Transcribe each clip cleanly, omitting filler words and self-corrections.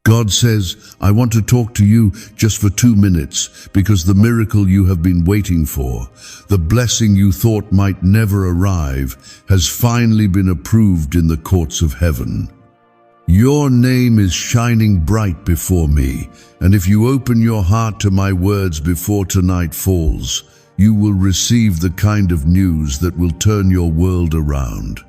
God says, I want to talk to you just for 2 minutes because the miracle you have been waiting for, the blessing you thought might never arrive, has finally been approved in the courts of heaven. Your name is shining bright before me, and if you open your heart to my words before tonight falls, you will receive the kind of news that will turn your world around.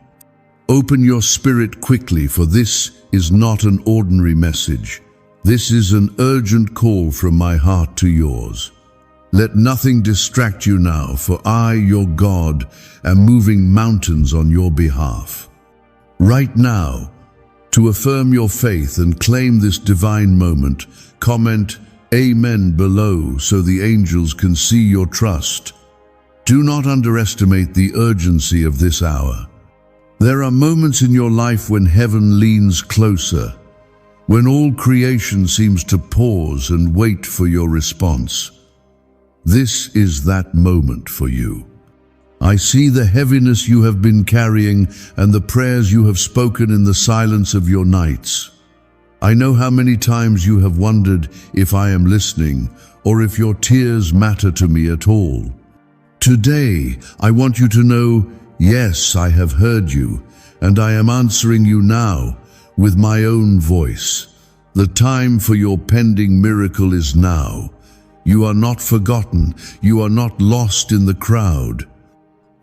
Open your spirit quickly, for this is not an ordinary message. This is an urgent call from my heart to yours. Let nothing distract you now, for I, your God, am moving mountains on your behalf. Right now, to affirm your faith and claim this divine moment, comment Amen below so the angels can see your trust. Do not underestimate the urgency of this hour. There are moments in your life when heaven leans closer, when all creation seems to pause and wait for your response. This is that moment for you. I see the heaviness you have been carrying and the prayers you have spoken in the silence of your nights. I know how many times you have wondered if I am listening or if your tears matter to me at all. Today, I want you to know, yes, I have heard you, and I am answering you now with my own voice. The time for your pending miracle is now. You are not forgotten. You are not lost in the crowd.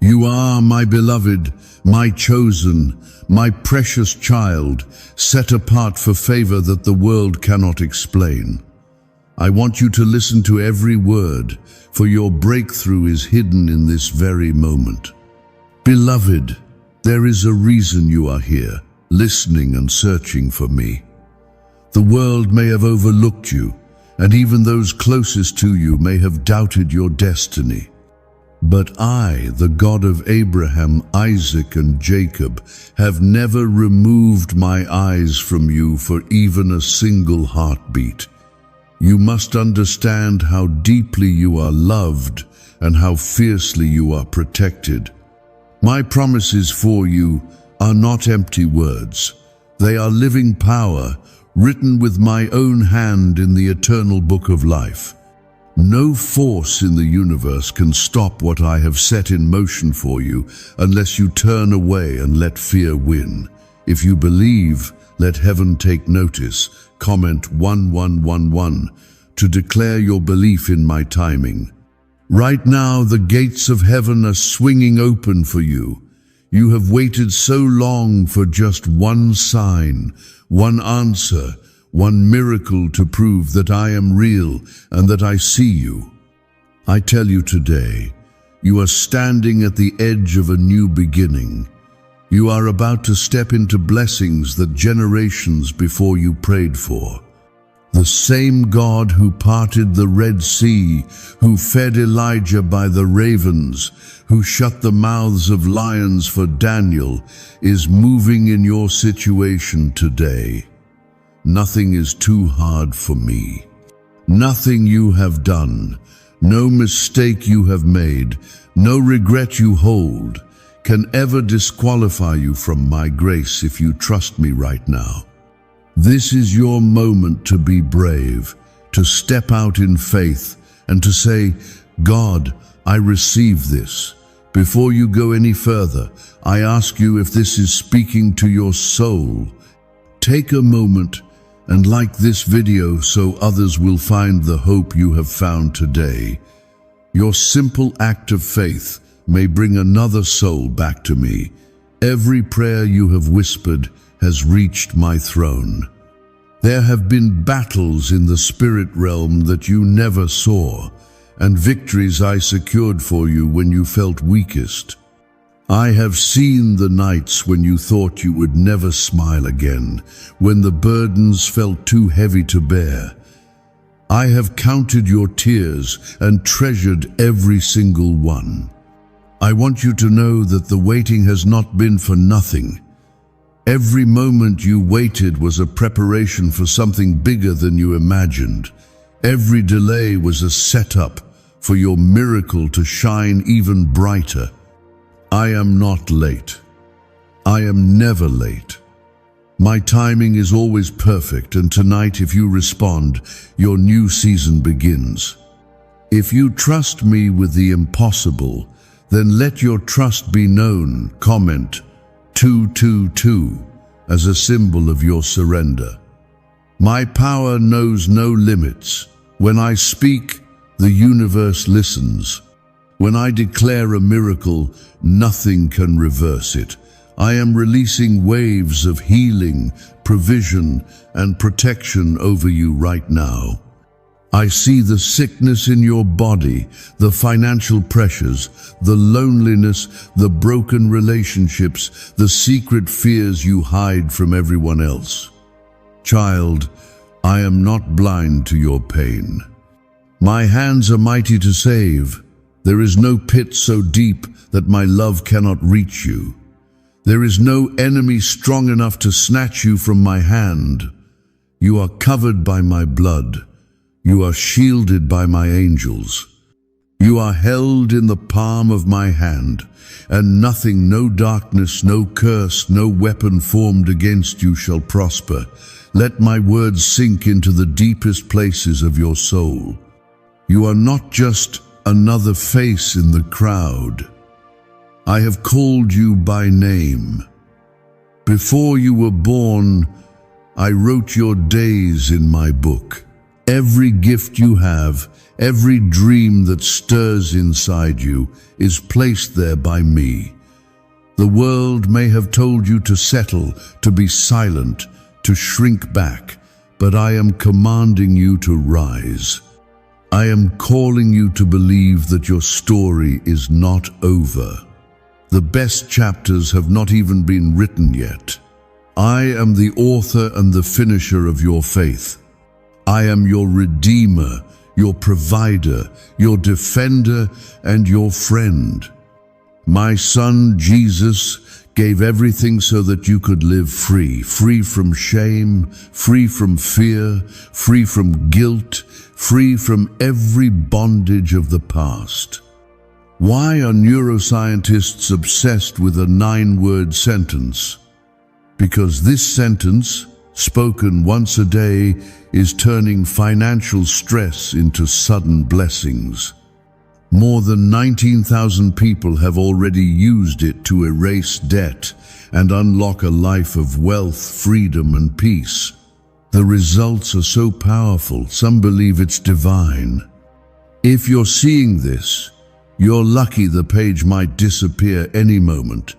You are my beloved, my chosen, my precious child, set apart for favor that the world cannot explain. I want you to listen to every word, for your breakthrough is hidden in this very moment. Beloved, there is a reason you are here, listening and searching for me. The world may have overlooked you, and even those closest to you may have doubted your destiny. But I, the God of Abraham, Isaac, and Jacob, have never removed my eyes from you for even a single heartbeat. You must understand how deeply you are loved and how fiercely you are protected. My promises for you are not empty words. They are living power, written with my own hand in the eternal book of life. No force in the universe can stop what I have set in motion for you unless you turn away and let fear win. If you believe, let heaven take notice. Comment 1111 to declare your belief in my timing. Right now, the gates of heaven are swinging open for you. You have waited so long for just one sign, one answer, one miracle to prove that I am real and that I see you. I tell you today, you are standing at the edge of a new beginning. You are about to step into blessings that generations before you prayed for. The same God who parted the Red Sea, who fed Elijah by the ravens, who shut the mouths of lions for Daniel, is moving in your situation today. Nothing is too hard for me. Nothing you have done, no mistake you have made, no regret you hold, can ever disqualify you from my grace if you trust me right now. This is your moment to be brave, to step out in faith, and to say, God, I receive this. Before you go any further, I ask you if this is speaking to your soul. Take a moment and like this video so others will find the hope you have found today. Your simple act of faith may bring another soul back to me. Every prayer you have whispered has reached my throne. There have been battles in the spirit realm that you never saw, and victories I secured for you when you felt weakest. I have seen the nights when you thought you would never smile again, when the burdens felt too heavy to bear. I have counted your tears and treasured every single one. I want you to know that the waiting has not been for nothing. Every moment you waited was a preparation for something bigger than you imagined. Every delay was a setup for your miracle to shine even brighter. I am not late. I am never late. My timing is always perfect, and tonight, if you respond, your new season begins. If you trust me with the impossible, then let your trust be known. Comment 222 as a symbol of your surrender. My power knows no limits. When I speak, the universe listens. When I declare a miracle, nothing can reverse it. I am releasing waves of healing, provision, and protection over you right now. I see the sickness in your body, the financial pressures, the loneliness, the broken relationships, the secret fears you hide from everyone else. Child, I am not blind to your pain. My hands are mighty to save. There is no pit so deep that my love cannot reach you. There is no enemy strong enough to snatch you from my hand. You are covered by my blood. You are shielded by my angels. You are held in the palm of my hand, and nothing, no darkness, no curse, no weapon formed against you shall prosper. Let my words sink into the deepest places of your soul. You are not just another face in the crowd. I have called you by name. Before you were born, I wrote your days in my book. Every gift you have, every dream that stirs inside you is placed there by me. The world may have told you to settle, to be silent, to shrink back, but I am commanding you to rise. I am calling you to believe that your story is not over. The best chapters have not even been written yet. I am the author and the finisher of your faith. I am your redeemer, your provider, your defender, and your friend. My son, Jesus, gave everything so that you could live free, free from shame, free from fear, free from guilt, free from every bondage of the past. Why are neuroscientists obsessed with a 9-word sentence? Because this sentence, spoken once a day, is turning financial stress into sudden blessings. More than 19,000 people have already used it to erase debt and unlock a life of wealth, freedom, and peace. The results are so powerful, some believe it's divine. If you're seeing this, you're lucky. The page might disappear any moment.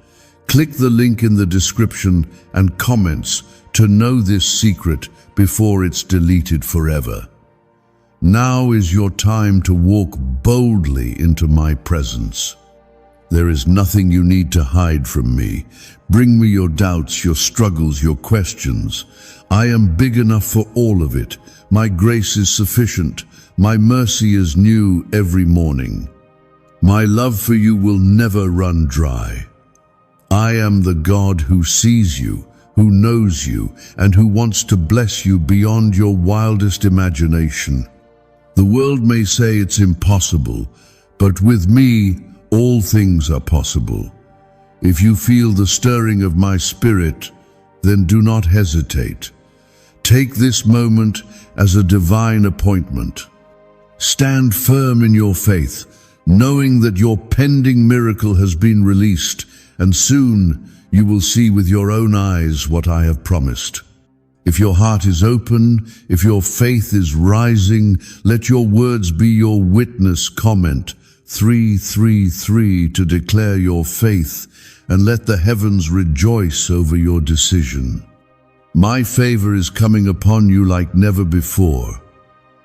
Click the link in the description and comments to know this secret before it's deleted forever. Now is your time to walk boldly into my presence. There is nothing you need to hide from me. Bring me your doubts, your struggles, your questions. I am big enough for all of it. My grace is sufficient. My mercy is new every morning. My love for you will never run dry. I am the God who sees you, who knows you, and who wants to bless you beyond your wildest imagination. The world may say it's impossible, but with me, all things are possible. If you feel the stirring of my spirit, then do not hesitate. Take this moment as a divine appointment. Stand firm in your faith, knowing that your pending miracle has been released, and soon you will see with your own eyes what I have promised. If your heart is open, if your faith is rising, let your words be your witness. Comment 333 to declare your faith, and let the heavens rejoice over your decision. My favor is coming upon you like never before.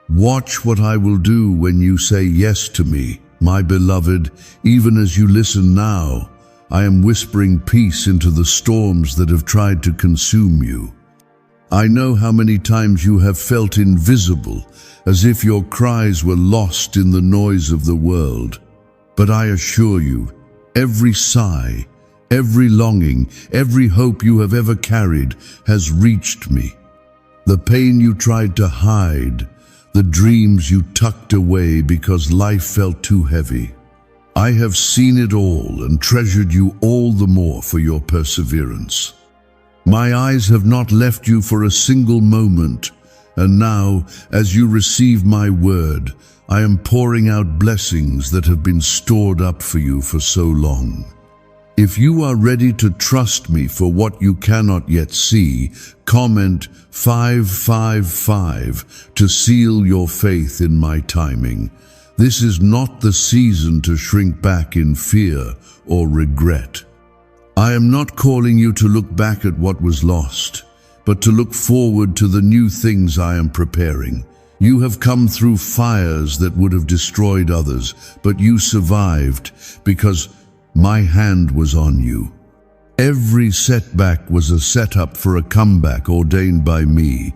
Watch what I will do when you say yes to me, my beloved. Even as you listen now, I am whispering peace into the storms that have tried to consume you. I know how many times you have felt invisible, as if your cries were lost in the noise of the world. But I assure you, every sigh, every longing, every hope you have ever carried has reached me. The pain you tried to hide, the dreams you tucked away because life felt too heavy. I have seen it all and treasured you all the more for your perseverance. My eyes have not left you for a single moment, and now, as you receive my word, I am pouring out blessings that have been stored up for you for so long. If you are ready to trust me for what you cannot yet see, comment 555 to seal your faith in my timing. This is not the season to shrink back in fear or regret. I am not calling you to look back at what was lost, but to look forward to the new things I am preparing. You have come through fires that would have destroyed others, but you survived because my hand was on you. Every setback was a setup for a comeback ordained by me.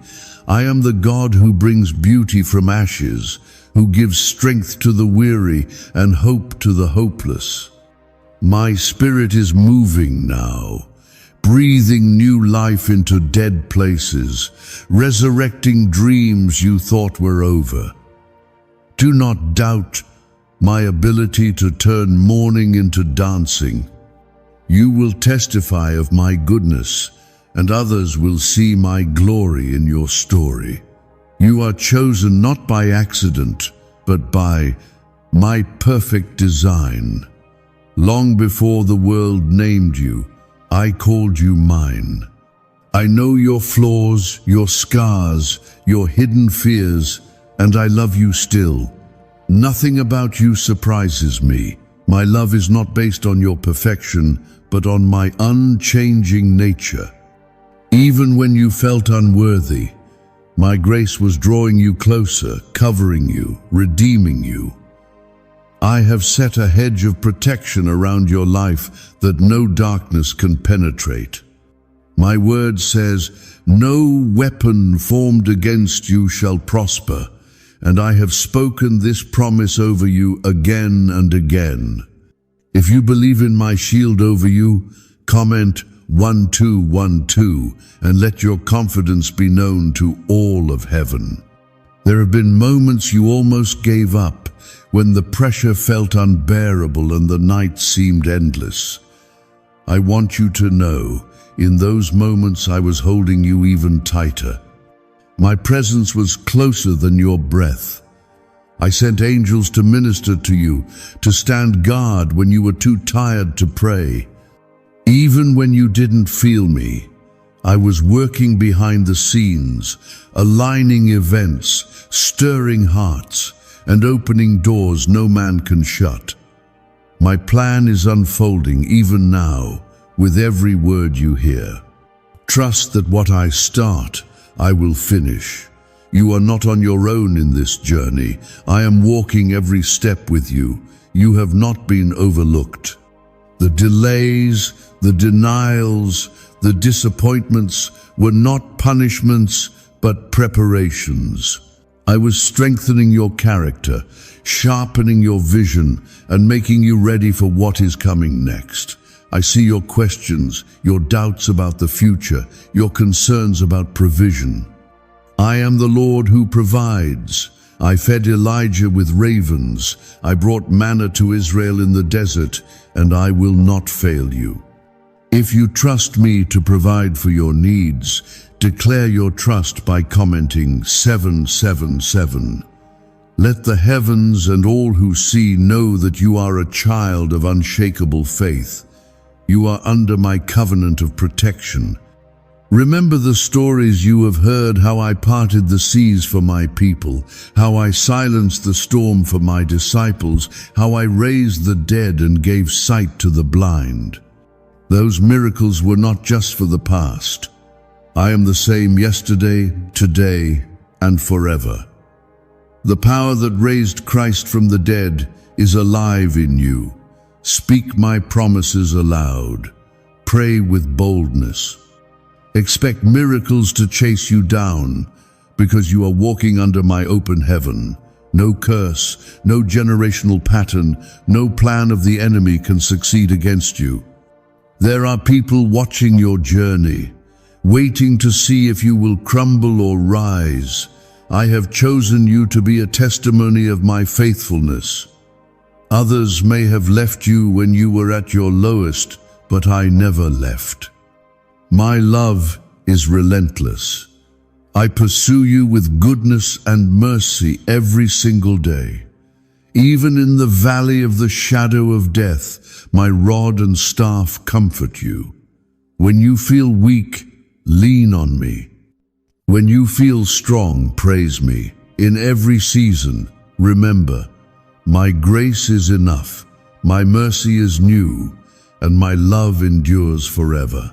I am the God who brings beauty from ashes, who gives strength to the weary and hope to the hopeless. My spirit is moving now, breathing new life into dead places, resurrecting dreams you thought were over. Do not doubt my ability to turn mourning into dancing. You will testify of my goodness, and others will see my glory in your story. You are chosen not by accident, but by my perfect design. Long before the world named you, I called you mine. I know your flaws, your scars, your hidden fears, and I love you still. Nothing about you surprises me. My love is not based on your perfection, but on my unchanging nature. Even when you felt unworthy, my grace was drawing you closer, covering you, redeeming you. I have set a hedge of protection around your life that no darkness can penetrate. My word says, "No weapon formed against you shall prosper," and I have spoken this promise over you again and again. If you believe in my shield over you, comment 1212 and let your confidence be known to all of heaven. There have been moments you almost gave up, when the pressure felt unbearable and the night seemed endless. I want you to know, in those moments I was holding you even tighter. My presence was closer than your breath. I sent angels to minister to you, to stand guard when you were too tired to pray. Even when you didn't feel me, I was working behind the scenes, aligning events, stirring hearts, and opening doors no man can shut. My plan is unfolding even now, with every word you hear. Trust that what I start, I will finish. You are not on your own in this journey. I am walking every step with you. You have not been overlooked. The delays, the denials, the disappointments were not punishments, but preparations. I was strengthening your character, sharpening your vision, and making you ready for what is coming next. I see your questions, your doubts about the future, your concerns about provision. I am the Lord who provides. I fed Elijah with ravens. I brought manna to Israel in the desert, and I will not fail you. If you trust me to provide for your needs, declare your trust by commenting 777. Let the heavens and all who see know that you are a child of unshakable faith. You are under my covenant of protection. Remember the stories you have heard, how I parted the seas for my people, how I silenced the storm for my disciples, how I raised the dead and gave sight to the blind. Those miracles were not just for the past. I am the same yesterday, today, and forever. The power that raised Christ from the dead is alive in you. Speak my promises aloud. Pray with boldness. Expect miracles to chase you down, because you are walking under my open heaven. No curse, no generational pattern, no plan of the enemy can succeed against you. There are people watching your journey, waiting to see if you will crumble or rise. I have chosen you to be a testimony of my faithfulness. Others may have left you when you were at your lowest, but I never left. My love is relentless. I pursue you with goodness and mercy every single day. Even in the valley of the shadow of death, my rod and staff comfort you. When you feel weak, lean on me. When you feel strong, praise me. In every season, remember, my grace is enough, my mercy is new, and my love endures forever.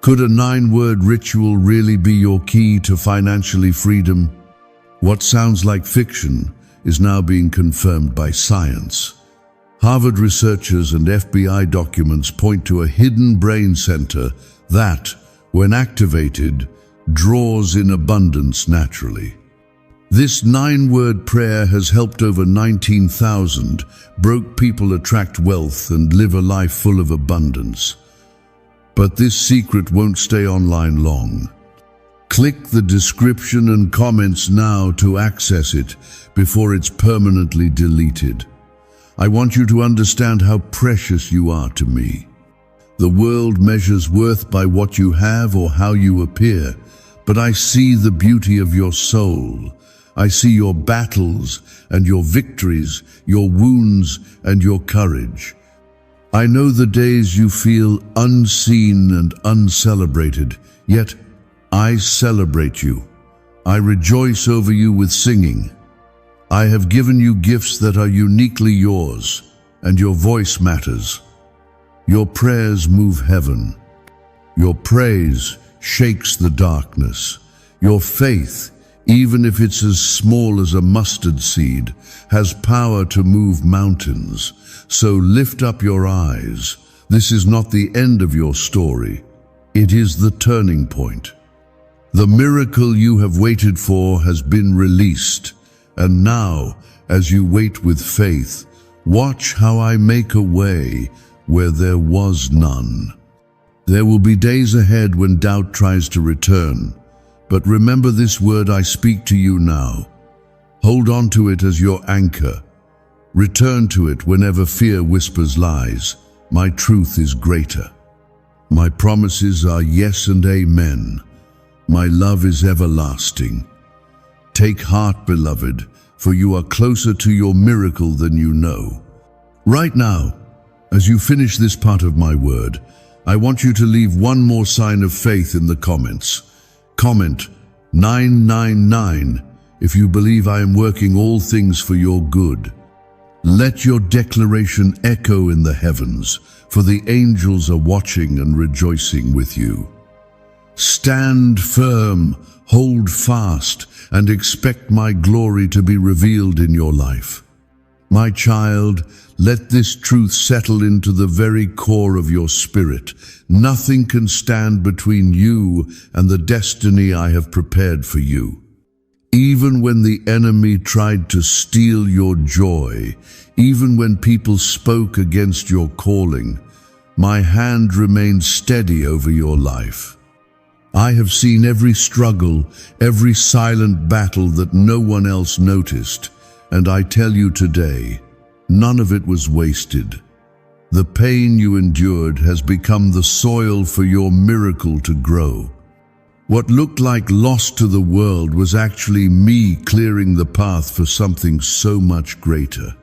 Could a 9-word ritual really be your key to financially freedom? What sounds like fiction is now being confirmed by science. Harvard researchers and FBI documents point to a hidden brain center that, when activated, draws in abundance naturally. This 9-word prayer has helped over 19,000 broke people attract wealth and live a life full of abundance. But this secret won't stay online long. Click the description and comments now to access it before it's permanently deleted. I want you to understand how precious you are to me. The world measures worth by what you have or how you appear, but I see the beauty of your soul. I see your battles and your victories, your wounds and your courage. I know the days you feel unseen and uncelebrated, yet I celebrate you. I rejoice over you with singing. I have given you gifts that are uniquely yours, and your voice matters. Your prayers move heaven. Your praise shakes the darkness. Your faith, even if it's as small as a mustard seed, has power to move mountains. So lift up your eyes. This is not the end of your story. It is the turning point. The miracle you have waited for has been released. And now, as you wait with faith, watch how I make a way where there was none. There will be days ahead when doubt tries to return. But remember this word I speak to you now. Hold on to it as your anchor. Return to it whenever fear whispers lies. My truth is greater. My promises are yes and amen. My love is everlasting. Take heart, beloved, for you are closer to your miracle than you know. Right now, as you finish this part of my word, I want you to leave one more sign of faith in the comments. Comment 999 if you believe I am working all things for your good. Let your declaration echo in the heavens, for the angels are watching and rejoicing with you. Stand firm, hold fast, and expect my glory to be revealed in your life. My child, let this truth settle into the very core of your spirit. Nothing can stand between you and the destiny I have prepared for you. Even when the enemy tried to steal your joy, even when people spoke against your calling, my hand remained steady over your life. I have seen every struggle, every silent battle that no one else noticed, and I tell you today, none of it was wasted. The pain you endured has become the soil for your miracle to grow. What looked like loss to the world was actually me clearing the path for something so much greater.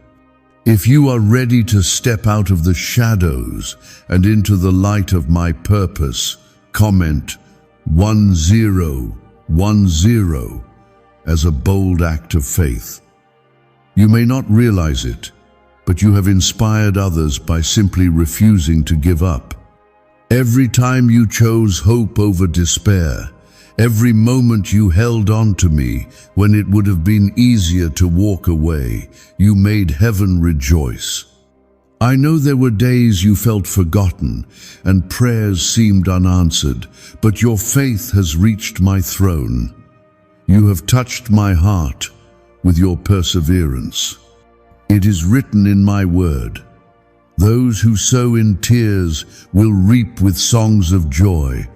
If you are ready to step out of the shadows and into the light of my purpose, comment 1010 as a bold act of faith. You may not realize it, but you have inspired others by simply refusing to give up. Every time you chose hope over despair, every moment you held on to me when it would have been easier to walk away, you made heaven rejoice. I know there were days you felt forgotten and prayers seemed unanswered, but your faith has reached my throne. You have touched my heart with your perseverance. It is written in my word, those who sow in tears will reap with songs of joy.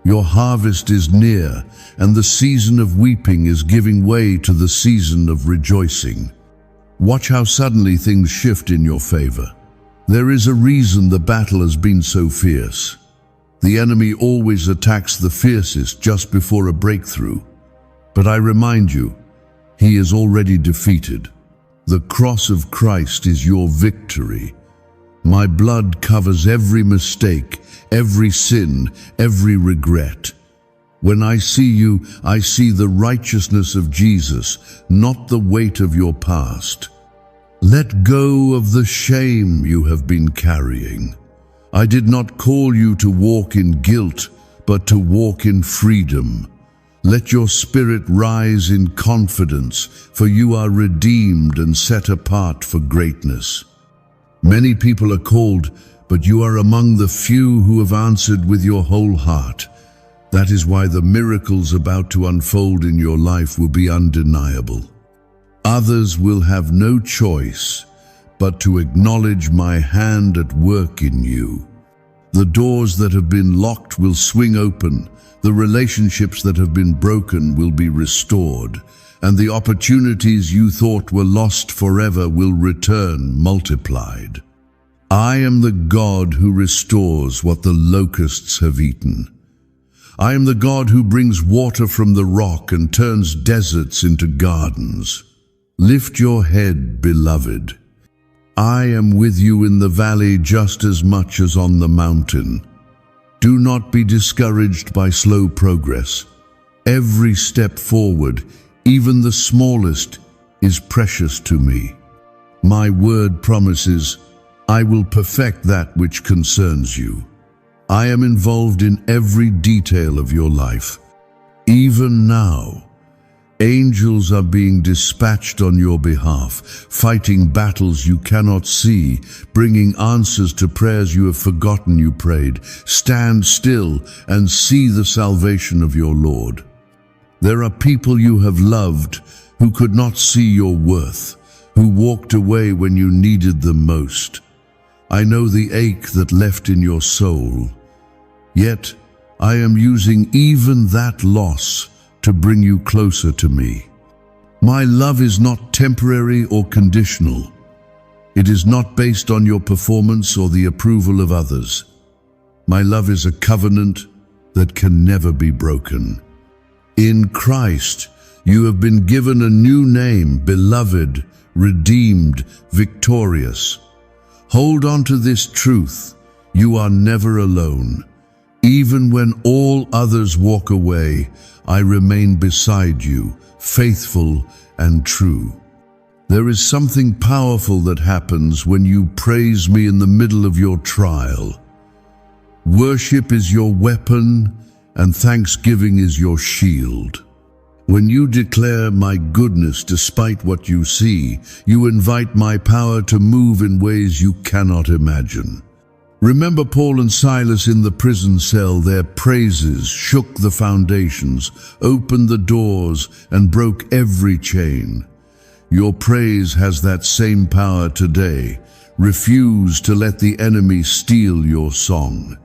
Your harvest is near, and the season of weeping is giving way to the season of rejoicing. Watch how suddenly things shift in your favor. There is a reason the battle has been so fierce. The enemy always attacks the fiercest just before a breakthrough. But I remind you, he is already defeated. The cross of Christ is your victory. My blood covers every mistake, every sin, every regret. When I see you, I see the righteousness of Jesus, not the weight of your past. Let go of the shame you have been carrying. I did not call you to walk in guilt, but to walk in freedom. Let your spirit rise in confidence, for you are redeemed and set apart for greatness. Many people are called, but you are among the few who have answered with your whole heart. That is why the miracles about to unfold in your life will be undeniable. Others will have no choice but to acknowledge my hand at work in you. The doors that have been locked will swing open, the relationships that have been broken will be restored, and the opportunities you thought were lost forever will return multiplied. I am the God who restores what the locusts have eaten. I am the God who brings water from the rock and turns deserts into gardens. Lift your head, beloved. I am with you in the valley just as much as on the mountain. Do not be discouraged by slow progress. Every step forward, even the smallest, is precious to me. My word promises, I will perfect that which concerns you. I am involved in every detail of your life. Even now, angels are being dispatched on your behalf, fighting battles you cannot see, bringing answers to prayers you have forgotten you prayed. Stand still and see the salvation of your Lord. There are people you have loved who could not see your worth, who walked away when you needed them most. I know the ache that left in your soul. Yet, I am using even that loss to bring you closer to me. My love is not temporary or conditional. It is not based on your performance or the approval of others. My love is a covenant that can never be broken. In Christ, you have been given a new name, beloved, redeemed, victorious. Hold on to this truth. You are never alone. Even when all others walk away, I remain beside you, faithful and true. There is something powerful that happens when you praise me in the middle of your trial. Worship is your weapon, and thanksgiving is your shield. When you declare my goodness despite what you see, you invite my power to move in ways you cannot imagine. Remember Paul and Silas in the prison cell. Their praises shook the foundations, opened the doors, and broke every chain. Your praise has that same power today. Refuse to let the enemy steal your song.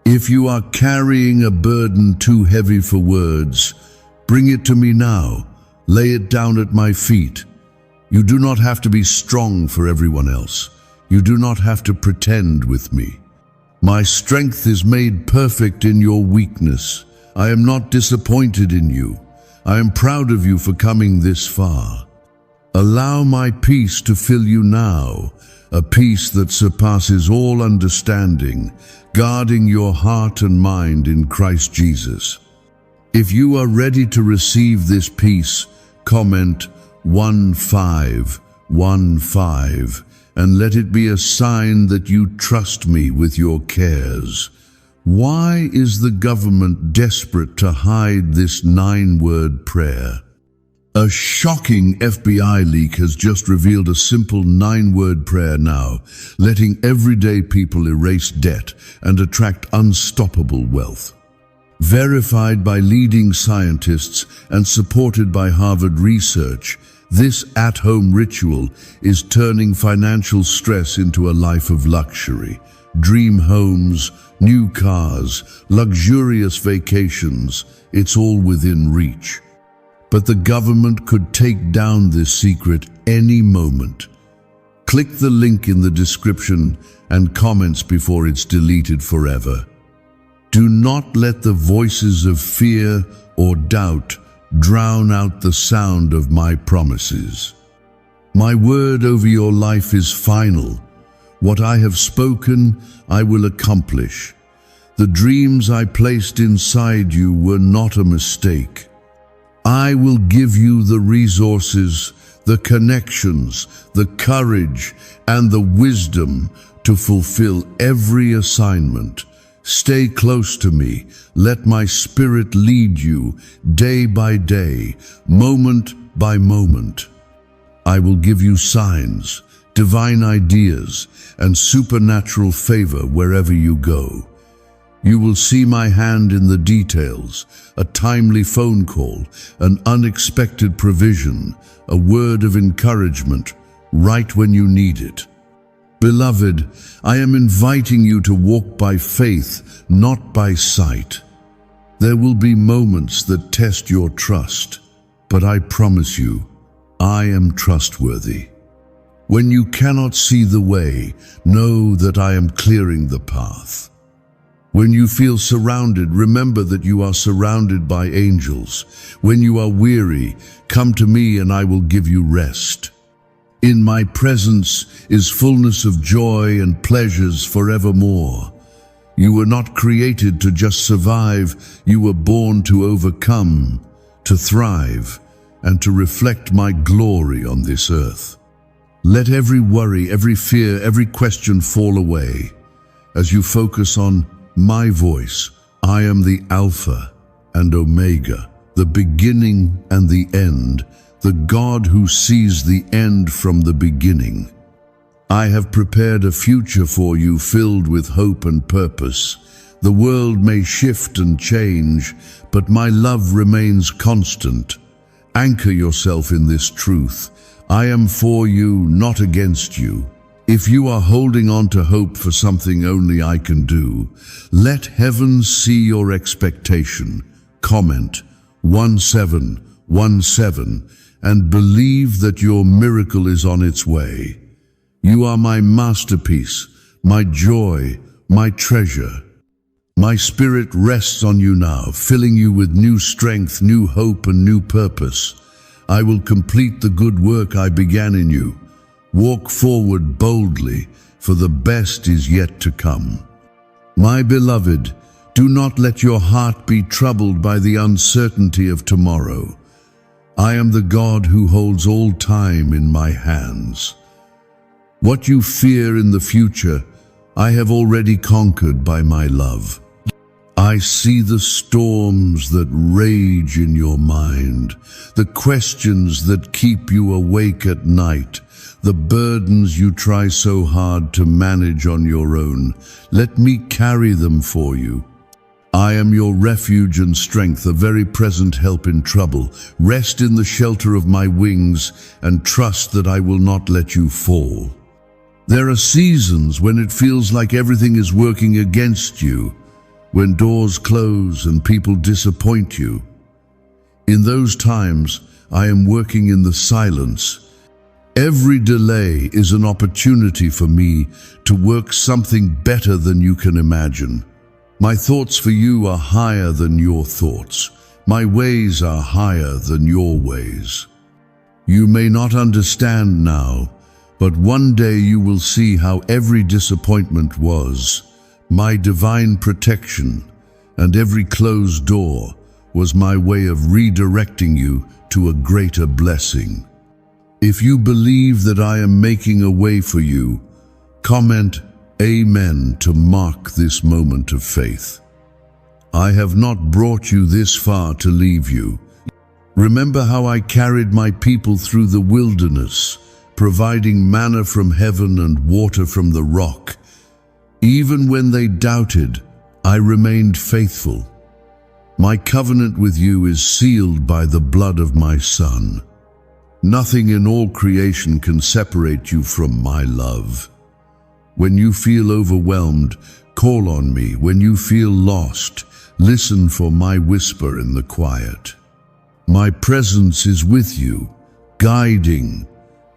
If you are carrying a burden too heavy for words, bring it to me now. Lay it down at my feet. You do not have to be strong for everyone else. You do not have to pretend with me. My strength is made perfect in your weakness. I am not disappointed in you. I am proud of you for coming this far. Allow my peace to fill you now, a peace that surpasses all understanding, guarding your heart and mind in Christ Jesus. If you are ready to receive this peace, comment 1515 and let it be a sign that you trust me with your cares. Why is the government desperate to hide this 9-word prayer? A shocking FBI leak has just revealed a simple 9-word prayer now, letting everyday people erase debt and attract unstoppable wealth. Verified by leading scientists and supported by Harvard research, this at-home ritual is turning financial stress into a life of luxury. Dream homes, new cars, luxurious vacations, it's all within reach. But the government could take down this secret any moment. Click the link in the description and comments before it's deleted forever. Do not let the voices of fear or doubt drown out the sound of my promises. My word over your life is final. What I have spoken, I will accomplish. The dreams I placed inside you were not a mistake. I will give you the resources, the connections, the courage, and the wisdom to fulfill every assignment. Stay close to me. Let my spirit lead you day by day, moment by moment. I will give you signs, divine ideas, and supernatural favor wherever you go. You will see my hand in the details, a timely phone call, an unexpected provision, a word of encouragement, right when you need it. Beloved, I am inviting you to walk by faith, not by sight. There will be moments that test your trust, but I promise you, I am trustworthy. When you cannot see the way, know that I am clearing the path. When you feel surrounded, remember that you are surrounded by angels. When you are weary, come to me and I will give you rest. In my presence is fullness of joy and pleasures forevermore. You were not created to just survive, you were born to overcome, to thrive, and to reflect my glory on this earth. Let every worry, every fear, every question fall away as you focus on my voice. I am the Alpha and Omega, the beginning and the end, the God who sees the end from the beginning. I have prepared a future for you filled with hope and purpose. The world may shift and change, but my love remains constant. Anchor yourself in this truth. I am for you, not against you. If you are holding on to hope for something only I can do, let heaven see your expectation. Comment 1717 and believe that your miracle is on its way. You are my masterpiece, my joy, my treasure. My spirit rests on you now, filling you with new strength, new hope, and new purpose. I will complete the good work I began in you. Walk forward boldly, for the best is yet to come. My beloved, do not let your heart be troubled by the uncertainty of tomorrow. I am the God who holds all time in my hands. What you fear in the future, I have already conquered by my love. I see the storms that rage in your mind, the questions that keep you awake at night, the burdens you try so hard to manage on your own. Let me carry them for you. I am your refuge and strength, a very present help in trouble. Rest in the shelter of my wings and trust that I will not let you fall. There are seasons when it feels like everything is working against you, when doors close and people disappoint you. In those times, I am working in the silence. Every delay is an opportunity for me to work something better than you can imagine. My thoughts for you are higher than your thoughts. My ways are higher than your ways. You may not understand now, but one day you will see how every disappointment was my divine protection, and every closed door was my way of redirecting you to a greater blessing. If you believe that I am making a way for you, comment Amen to mark this moment of faith. I have not brought you this far to leave you. Remember how I carried my people through the wilderness, providing manna from heaven and water from the rock. Even when they doubted, I remained faithful. My covenant with you is sealed by the blood of my Son. Nothing in all creation can separate you from my love. When you feel overwhelmed, call on me. When you feel lost, listen for my whisper in the quiet. My presence is with you, guiding,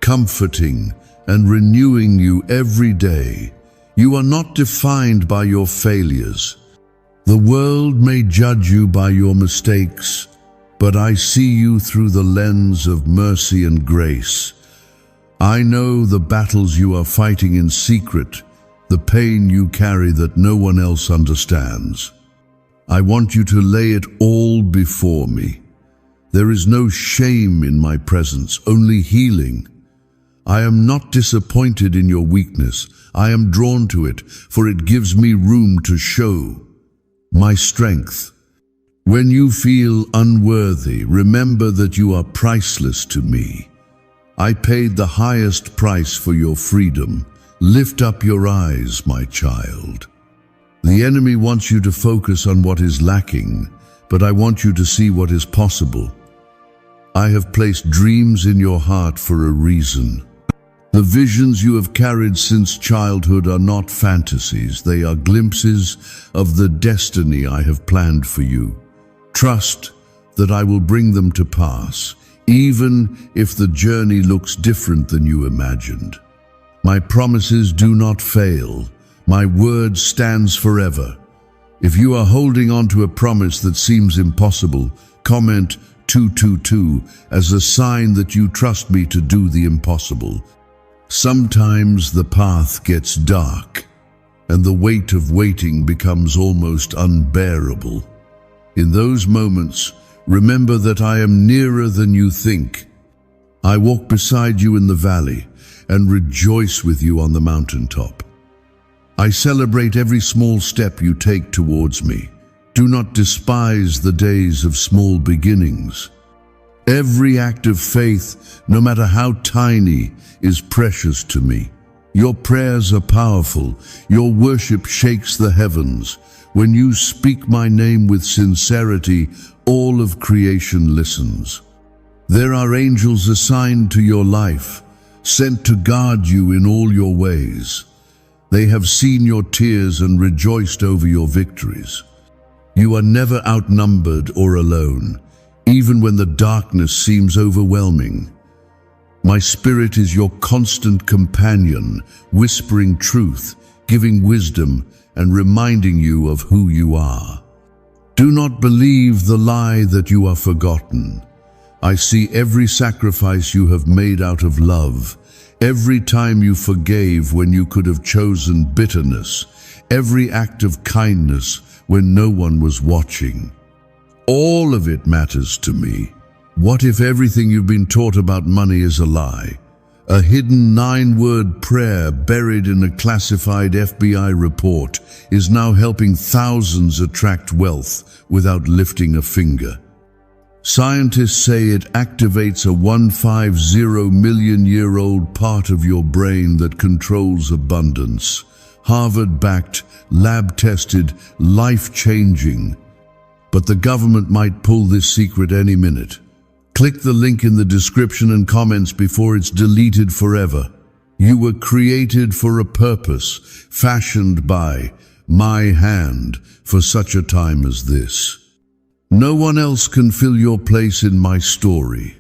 comforting, and renewing you every day. You are not defined by your failures. The world may judge you by your mistakes, but I see you through the lens of mercy and grace. I know the battles you are fighting in secret, the pain you carry that no one else understands. I want you to lay it all before me. There is no shame in my presence, only healing. I am not disappointed in your weakness. I am drawn to it, for it gives me room to show my strength. When you feel unworthy, remember that you are priceless to me. I paid the highest price for your freedom. Lift up your eyes, my child. The enemy wants you to focus on what is lacking, but I want you to see what is possible. I have placed dreams in your heart for a reason. The visions you have carried since childhood are not fantasies. They are glimpses of the destiny I have planned for you. Trust that I will bring them to pass, even if the journey looks different than you imagined. My promises do not fail. My word stands forever. If you are holding on to a promise that seems impossible, comment 222 as a sign that you trust me to do the impossible. Sometimes the path gets dark, and the weight of waiting becomes almost unbearable. In those moments, remember that I am nearer than you think. I walk beside you in the valley and rejoice with you on the mountaintop. I celebrate every small step you take towards me. Do not despise the days of small beginnings. Every act of faith, no matter how tiny, is precious to me. Your prayers are powerful. Your worship shakes the heavens. When you speak my name with sincerity, all of creation listens. There are angels assigned to your life, sent to guard you in all your ways. They have seen your tears and rejoiced over your victories. You are never outnumbered or alone, even when the darkness seems overwhelming. My spirit is your constant companion, whispering truth, giving wisdom, and reminding you of who you are. Do not believe the lie that you are forgotten. I see every sacrifice you have made out of love, every time you forgave when you could have chosen bitterness, every act of kindness when no one was watching. All of it matters to me. What if everything you've been taught about money is a lie? A hidden 9-word prayer buried in a classified FBI report is now helping thousands attract wealth without lifting a finger. Scientists say it activates a 150-million-year-old part of your brain that controls abundance. Harvard-backed, lab-tested, life-changing. But the government might pull this secret any minute. Click the link in the description and comments before it's deleted forever. You were created for a purpose, fashioned by my hand for such a time as this. No one else can fill your place in my story.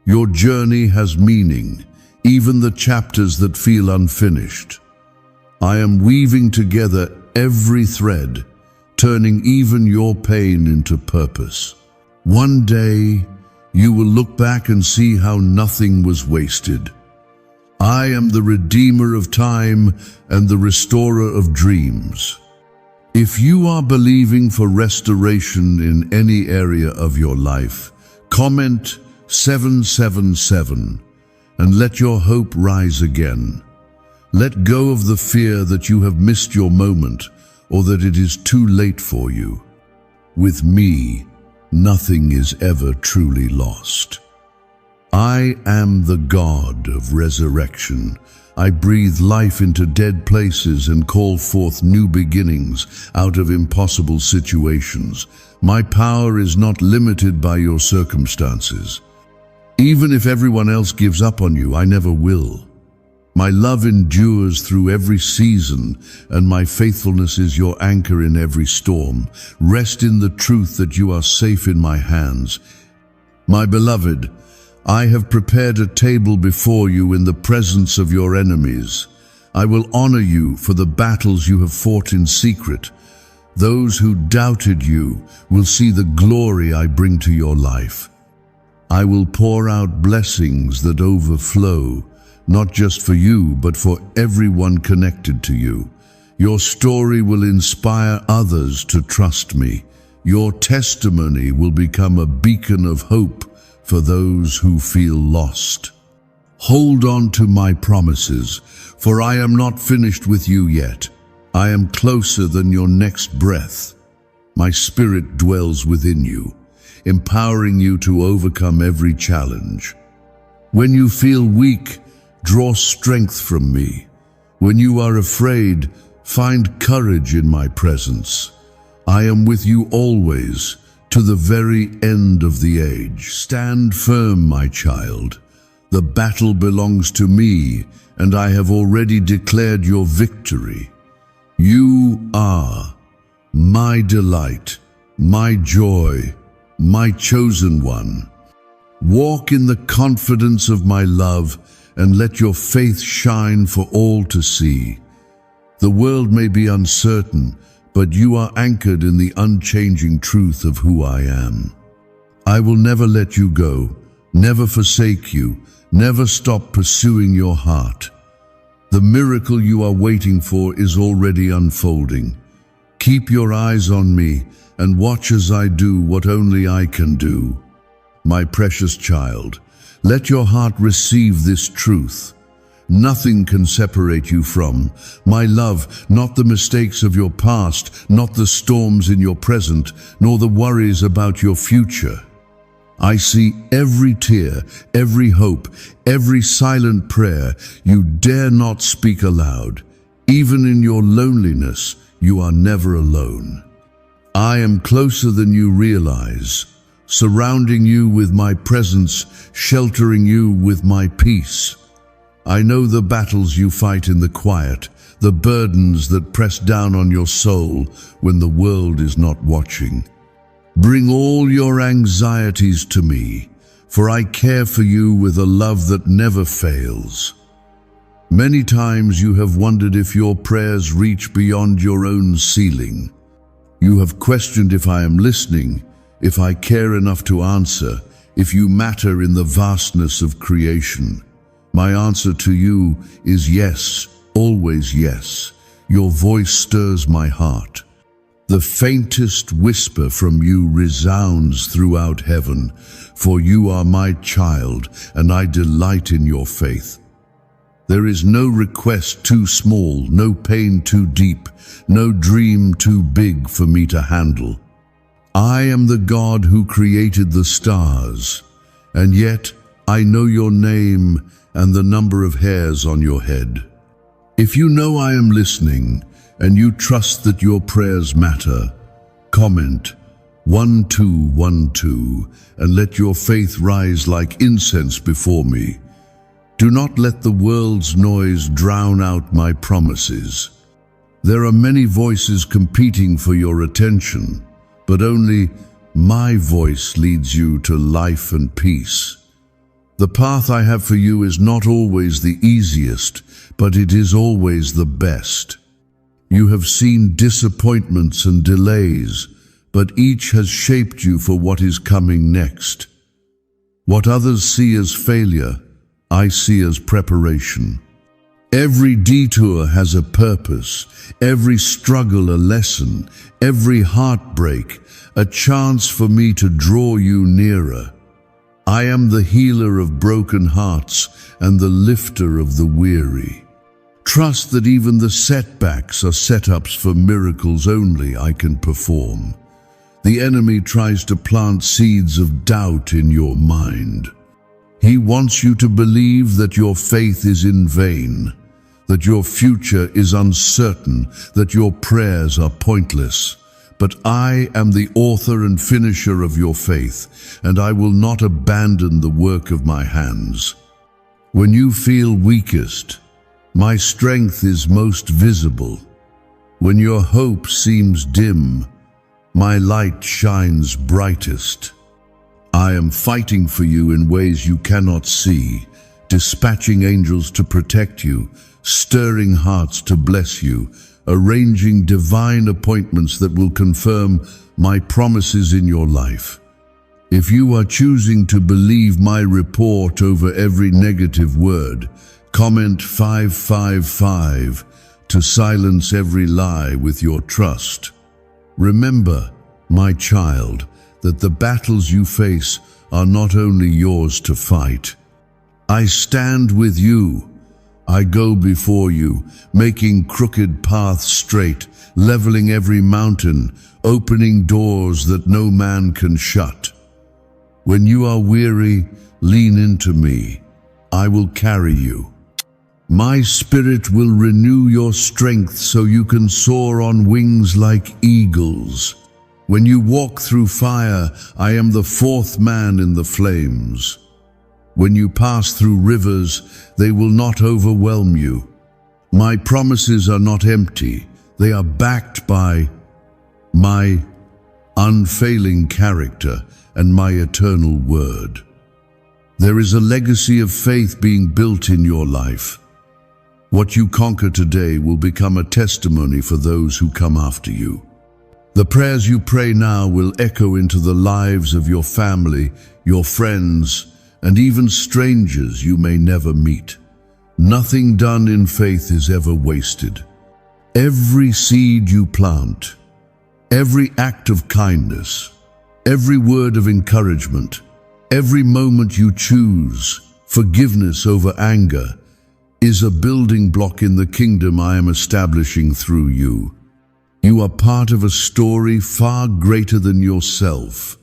Your journey has meaning, even the chapters that feel unfinished. I am weaving together every thread, turning even your pain into purpose. One day, you will look back and see how nothing was wasted. I am the Redeemer of time and the Restorer of dreams. If you are believing for restoration in any area of your life, comment 777 and let your hope rise again. Let go of the fear that you have missed your moment or that it is too late for you. With me, nothing is ever truly lost. I am the God of resurrection. I breathe life into dead places and call forth new beginnings out of impossible situations. My power is not limited by your circumstances. Even if everyone else gives up on you, I never will. My love endures through every season, and my faithfulness is your anchor in every storm. Rest in the truth that you are safe in my hands. My beloved, I have prepared a table before you in the presence of your enemies. I will honor you for the battles you have fought in secret, Those who doubted you will see the glory I bring to your life. I will pour out blessings that overflow, not just for you, but for everyone connected to you. Your story will inspire others to trust me. Your testimony will become a beacon of hope for those who feel lost. Hold on to my promises, for I am not finished with you yet. I am closer than your next breath. My spirit dwells within you, empowering you to overcome every challenge. When you feel weak, draw strength from me. When you are afraid, find courage in my presence. I am with you always, to the very end of the age. Stand firm, my child. The battle belongs to me, and I have already declared your victory. You are my delight, my joy, my chosen one. Walk in the confidence of my love and let your faith shine for all to see. The world may be uncertain, but you are anchored in the unchanging truth of who I am. I will never let you go, never forsake you, never stop pursuing your heart. The miracle you are waiting for is already unfolding. Keep your eyes on me and watch as I do what only I can do. My precious child, let your heart receive this truth. Nothing can separate you from my love, not the mistakes of your past, not the storms in your present, nor the worries about your future. I see every tear, every hope, every silent prayer you dare not speak aloud. Even in your loneliness, you are never alone. I am closer than you realize, surrounding you with my presence, sheltering you with my peace. I know the battles you fight in the quiet, the burdens that press down on your soul when the world is not watching. Bring all your anxieties to me, for I care for you with a love that never fails. Many times you have wondered if your prayers reach beyond your own ceiling. You have questioned if I am listening, if I care enough to answer, if you matter in the vastness of creation. My answer to you is yes, always yes. Your voice stirs my heart. The faintest whisper from you resounds throughout heaven, for you are my child, and I delight in your faith. There is no request too small, no pain too deep, no dream too big for me to handle. I am the God who created the stars, and yet I know your name and the number of hairs on your head. If you know I am listening, and you trust that your prayers matter, comment 1212 and let your faith rise like incense before me. Do not let the world's noise drown out my promises. There are many voices competing for your attention, but only my voice leads you to life and peace. The path I have for you is not always the easiest, but it is always the best. You have seen disappointments and delays, but each has shaped you for what is coming next. What others see as failure, I see as preparation. Every detour has a purpose, every struggle a lesson, every heartbreak a chance for me to draw you nearer. I am the healer of broken hearts and the lifter of the weary. Trust that even the setbacks are setups for miracles only I can perform. The enemy tries to plant seeds of doubt in your mind. He wants you to believe that your faith is in vain, that your future is uncertain, that your prayers are pointless. But I am the author and finisher of your faith, and I will not abandon the work of my hands. When you feel weakest, my strength is most visible. When your hope seems dim, my light shines brightest. I am fighting for you in ways you cannot see, dispatching angels to protect you, stirring hearts to bless you, arranging divine appointments that will confirm my promises in your life. If you are choosing to believe my report over every negative word, comment 555 to silence every lie with your trust. Remember, my child, that the battles you face are not only yours to fight. I stand with you. I go before you, making crooked paths straight, leveling every mountain, opening doors that no man can shut. When you are weary, lean into me. I will carry you. My spirit will renew your strength so you can soar on wings like eagles. When you walk through fire, I am the fourth man in the flames. When you pass through rivers, they will not overwhelm you. My promises are not empty. They are backed by my unfailing character and my eternal word. There is a legacy of faith being built in your life. What you conquer today will become a testimony for those who come after you. The prayers you pray now will echo into the lives of your family, your friends, and even strangers you may never meet. Nothing done in faith is ever wasted. Every seed you plant, every act of kindness, every word of encouragement, every moment you choose forgiveness over anger, is a building block in the kingdom I am establishing through you. You are part of a story far greater than yourself,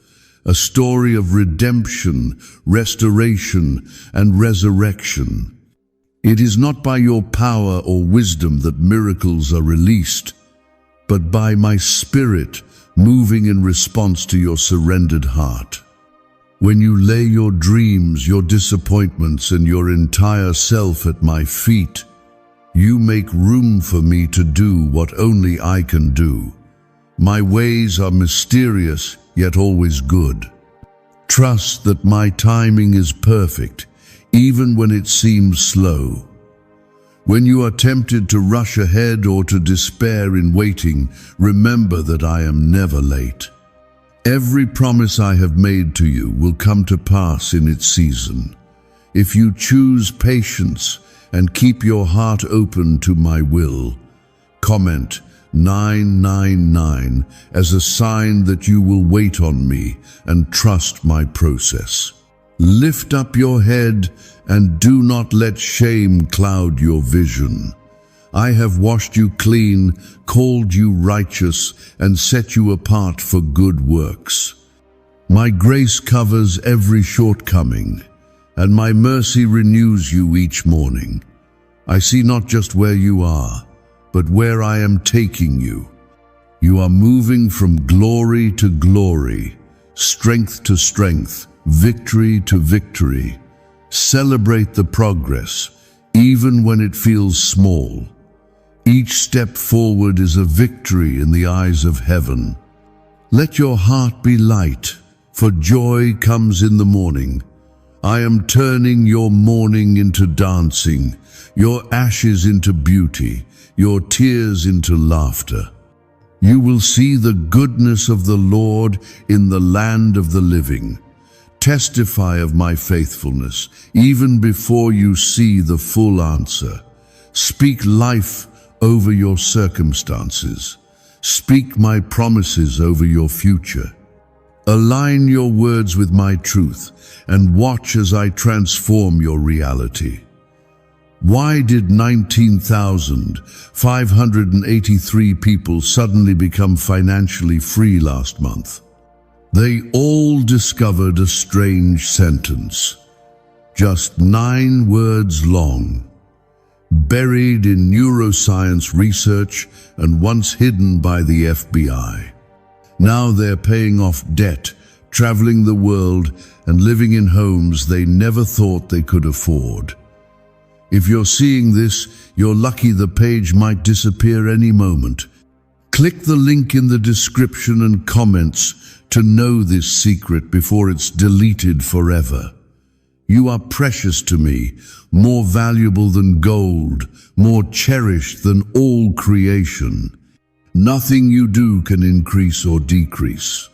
a story of redemption, restoration, and resurrection. It is not by your power or wisdom that miracles are released, but by my Spirit moving in response to your surrendered heart. When you lay your dreams, your disappointments, and your entire self at my feet, you make room for me to do what only I can do. My ways are mysterious, yet always good. Trust that my timing is perfect, even when it seems slow. When you are tempted to rush ahead or to despair in waiting, remember that I am never late. Every promise I have made to you will come to pass in its season. If you choose patience and keep your heart open to my will, comment 999 as a sign that you will wait on me and trust my process. Lift up your head and do not let shame cloud your vision. I have washed you clean, called you righteous, and set you apart for good works. My grace covers every shortcoming, and my mercy renews you each morning. I see not just where you are, but where I am taking you. You are moving from glory to glory, strength to strength, victory to victory. Celebrate the progress, even when it feels small. Each step forward is a victory in the eyes of heaven. Let your heart be light, for joy comes in the morning. I am turning your mourning into dancing, your ashes into beauty, your tears into laughter. You will see the goodness of the Lord in the land of the living. Testify of my faithfulness, even before you see the full answer. Speak life over your circumstances. Speak my promises over your future. Align your words with my truth and watch as I transform your reality. Why did 19,583 people suddenly become financially free last month? They all discovered a strange sentence, just 9 words long, buried in neuroscience research and once hidden by the FBI. Now they're paying off debt, traveling the world, and living in homes they never thought they could afford. If you're seeing this, you're lucky. The page might disappear any moment. Click the link in the description and comments to know this secret before it's deleted forever. You are precious to me, more valuable than gold, more cherished than all creation. Nothing you do can increase or decrease.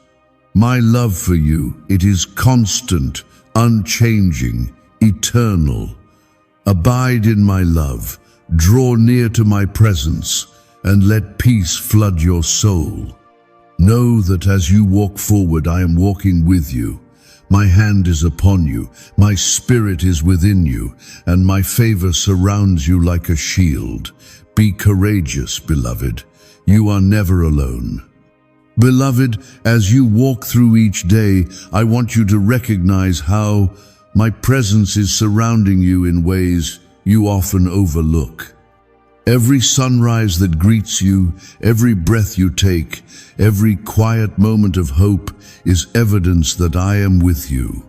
My love for you, it is constant, unchanging, eternal. Abide in my love, draw near to my presence, and let peace flood your soul. Know that as you walk forward, I am walking with you. My hand is upon you, my spirit is within you, and my favor surrounds you like a shield. Be courageous, beloved. You are never alone. Beloved, as you walk through each day, I want you to recognize how my presence is surrounding you in ways you often overlook. Every sunrise that greets you, every breath you take, every quiet moment of hope is evidence that I am with you.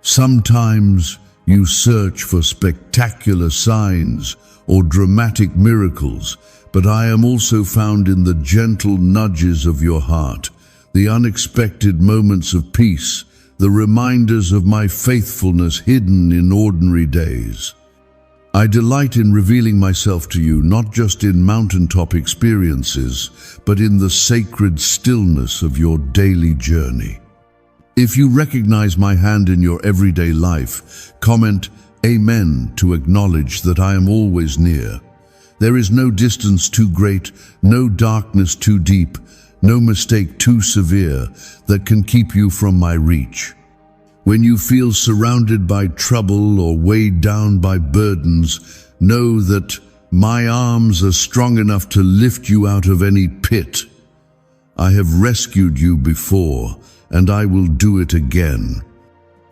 Sometimes you search for spectacular signs or dramatic miracles, but I am also found in the gentle nudges of your heart, the unexpected moments of peace, the reminders of my faithfulness hidden in ordinary days. I delight in revealing myself to you, not just in mountaintop experiences, but in the sacred stillness of your daily journey. If you recognize my hand in your everyday life, comment Amen to acknowledge that I am always near. There is no distance too great, no darkness too deep, no mistake too severe that can keep you from my reach. When you feel surrounded by trouble or weighed down by burdens, know that my arms are strong enough to lift you out of any pit. I have rescued you before, and I will do it again.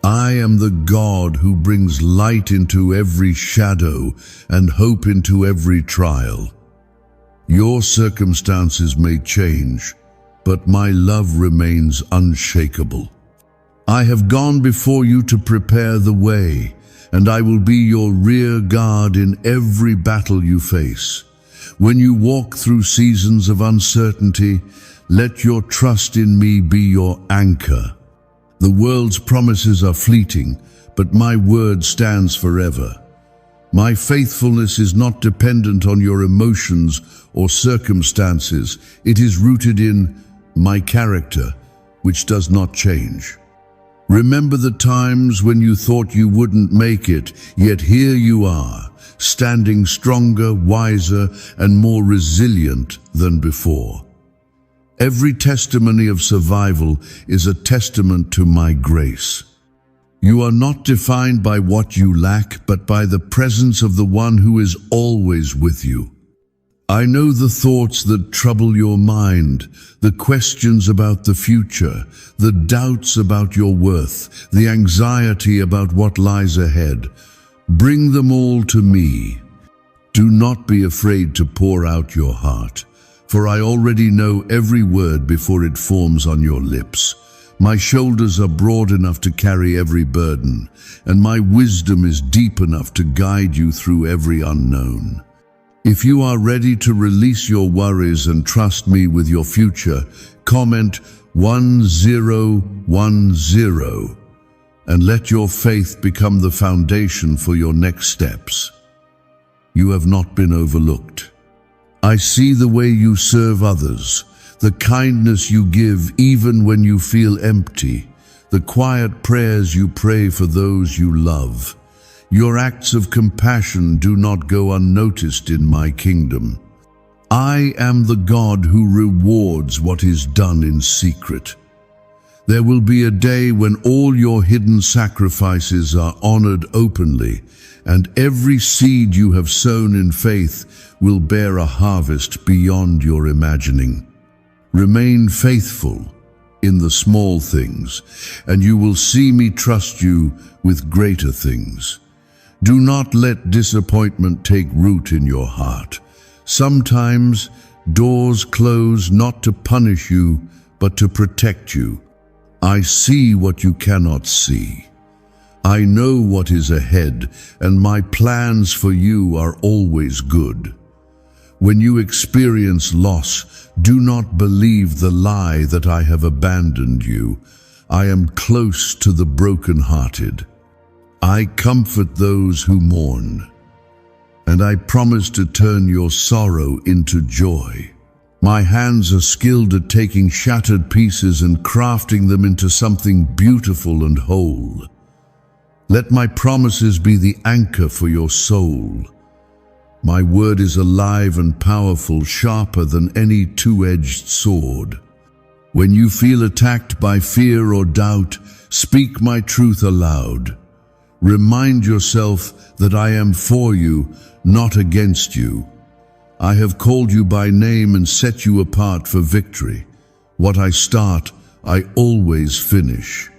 I am the God who brings light into every shadow and hope into every trial. Your circumstances may change, but my love remains unshakable. I have gone before you to prepare the way, and I will be your rear guard in every battle you face. When you walk through seasons of uncertainty, let your trust in me be your anchor. The world's promises are fleeting, but my word stands forever. My faithfulness is not dependent on your emotions or circumstances. It is rooted in my character, which does not change. Remember the times when you thought you wouldn't make it, yet here you are, standing stronger, wiser, and more resilient than before. Every testimony of survival is a testament to my grace. You are not defined by what you lack, but by the presence of the one who is always with you. I know the thoughts that trouble your mind, the questions about the future, the doubts about your worth, the anxiety about what lies ahead. Bring them all to me. Do not be afraid to pour out your heart, for I already know every word before it forms on your lips. My shoulders are broad enough to carry every burden, and my wisdom is deep enough to guide you through every unknown. If you are ready to release your worries and trust me with your future, comment 1010 and let your faith become the foundation for your next steps. You have not been overlooked. I see the way you serve others, the kindness you give even when you feel empty, the quiet prayers you pray for those you love. Your acts of compassion do not go unnoticed in my kingdom. I am the God who rewards what is done in secret. There will be a day when all your hidden sacrifices are honored openly, and every seed you have sown in faith will bear a harvest beyond your imagining. Remain faithful in the small things, and you will see me trust you with greater things. Do not let disappointment take root in your heart. Sometimes doors close not to punish you, but to protect you. I see what you cannot see. I know what is ahead, and my plans for you are always good. When you experience loss, do not believe the lie that I have abandoned you. I am close to the brokenhearted. I comfort those who mourn, and I promise to turn your sorrow into joy. My hands are skilled at taking shattered pieces and crafting them into something beautiful and whole. Let my promises be the anchor for your soul. My word is alive and powerful, sharper than any two-edged sword. When you feel attacked by fear or doubt, speak my truth aloud. Remind yourself that I am for you, not against you. I have called you by name and set you apart for victory. What I start, I always finish.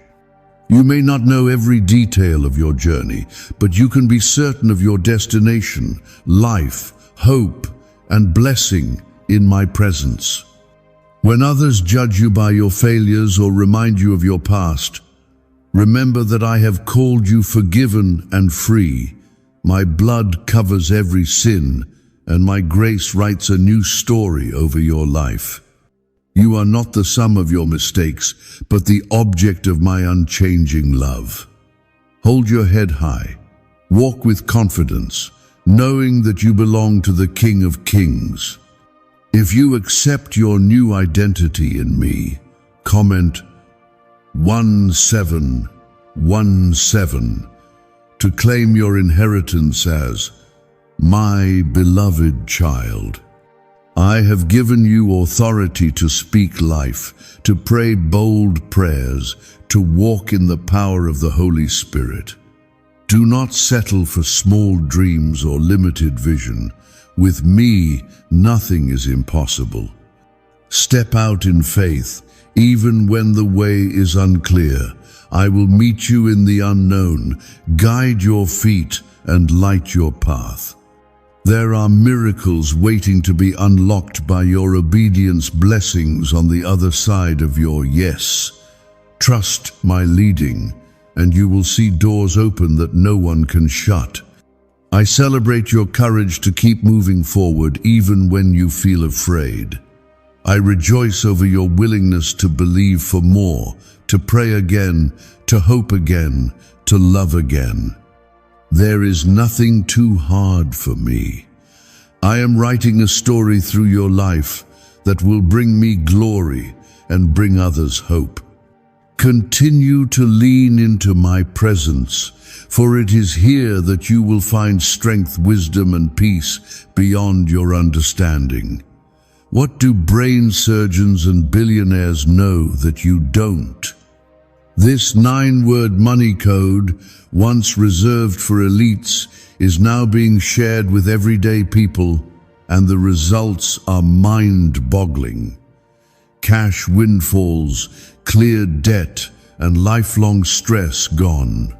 You may not know every detail of your journey, but you can be certain of your destination, life, hope, and blessing in my presence. When others judge you by your failures or remind you of your past, remember that I have called you forgiven and free. My blood covers every sin, and my grace writes a new story over your life. You are not the sum of your mistakes, but the object of my unchanging love. Hold your head high. Walk with confidence, knowing that you belong to the King of Kings. If you accept your new identity in me, comment 1717 to claim your inheritance as my beloved child. I have given you authority to speak life, to pray bold prayers, to walk in the power of the Holy Spirit. Do not settle for small dreams or limited vision. With me, nothing is impossible. Step out in faith, even when the way is unclear. I will meet you in the unknown, guide your feet, and light your path. There are miracles waiting to be unlocked by your obedience, blessings on the other side of your yes. Trust my leading, and you will see doors open that no one can shut. I celebrate your courage to keep moving forward even when you feel afraid. I rejoice over your willingness to believe for more, to pray again, to hope again, to love again. There is nothing too hard for me. I am writing a story through your life that will bring me glory and bring others hope. Continue to lean into my presence, for it is here that you will find strength, wisdom, and peace beyond your understanding. What do brain surgeons and billionaires know that you don't? This 9-word money code, once reserved for elites, is now being shared with everyday people, and the results are mind-boggling. Cash windfalls, cleared debt, and lifelong stress gone.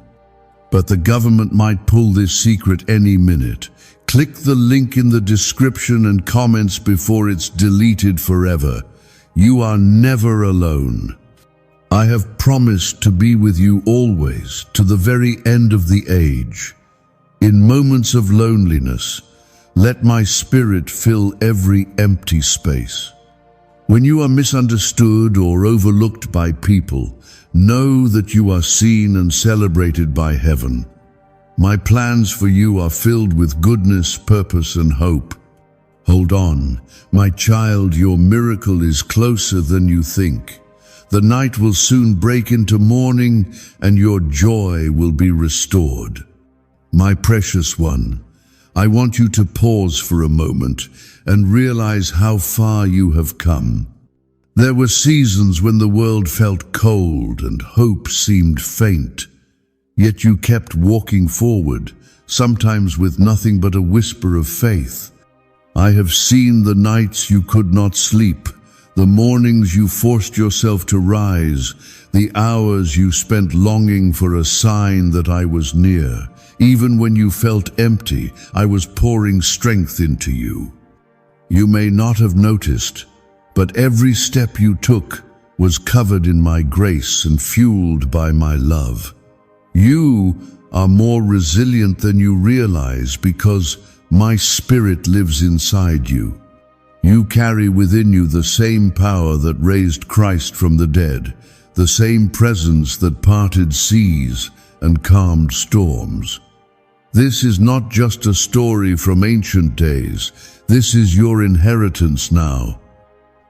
But the government might pull this secret any minute. Click the link in the description and comments before it's deleted forever. You are never alone. I have promised to be with you always, to the very end of the age. In moments of loneliness, let my spirit fill every empty space. When you are misunderstood or overlooked by people, know that you are seen and celebrated by heaven. My plans for you are filled with goodness, purpose, and hope. Hold on, my child, your miracle is closer than you think. The night will soon break into morning, and your joy will be restored. My precious one, I want you to pause for a moment and realize how far you have come. There were seasons when the world felt cold and hope seemed faint, yet you kept walking forward, sometimes with nothing but a whisper of faith. I have seen the nights you could not sleep, the mornings you forced yourself to rise, the hours you spent longing for a sign that I was near. Even when you felt empty, I was pouring strength into you. You may not have noticed, but every step you took was covered in my grace and fueled by my love. You are more resilient than you realize because my spirit lives inside you. You carry within you the same power that raised Christ from the dead, the same presence that parted seas and calmed storms. This is not just a story from ancient days. This is your inheritance now.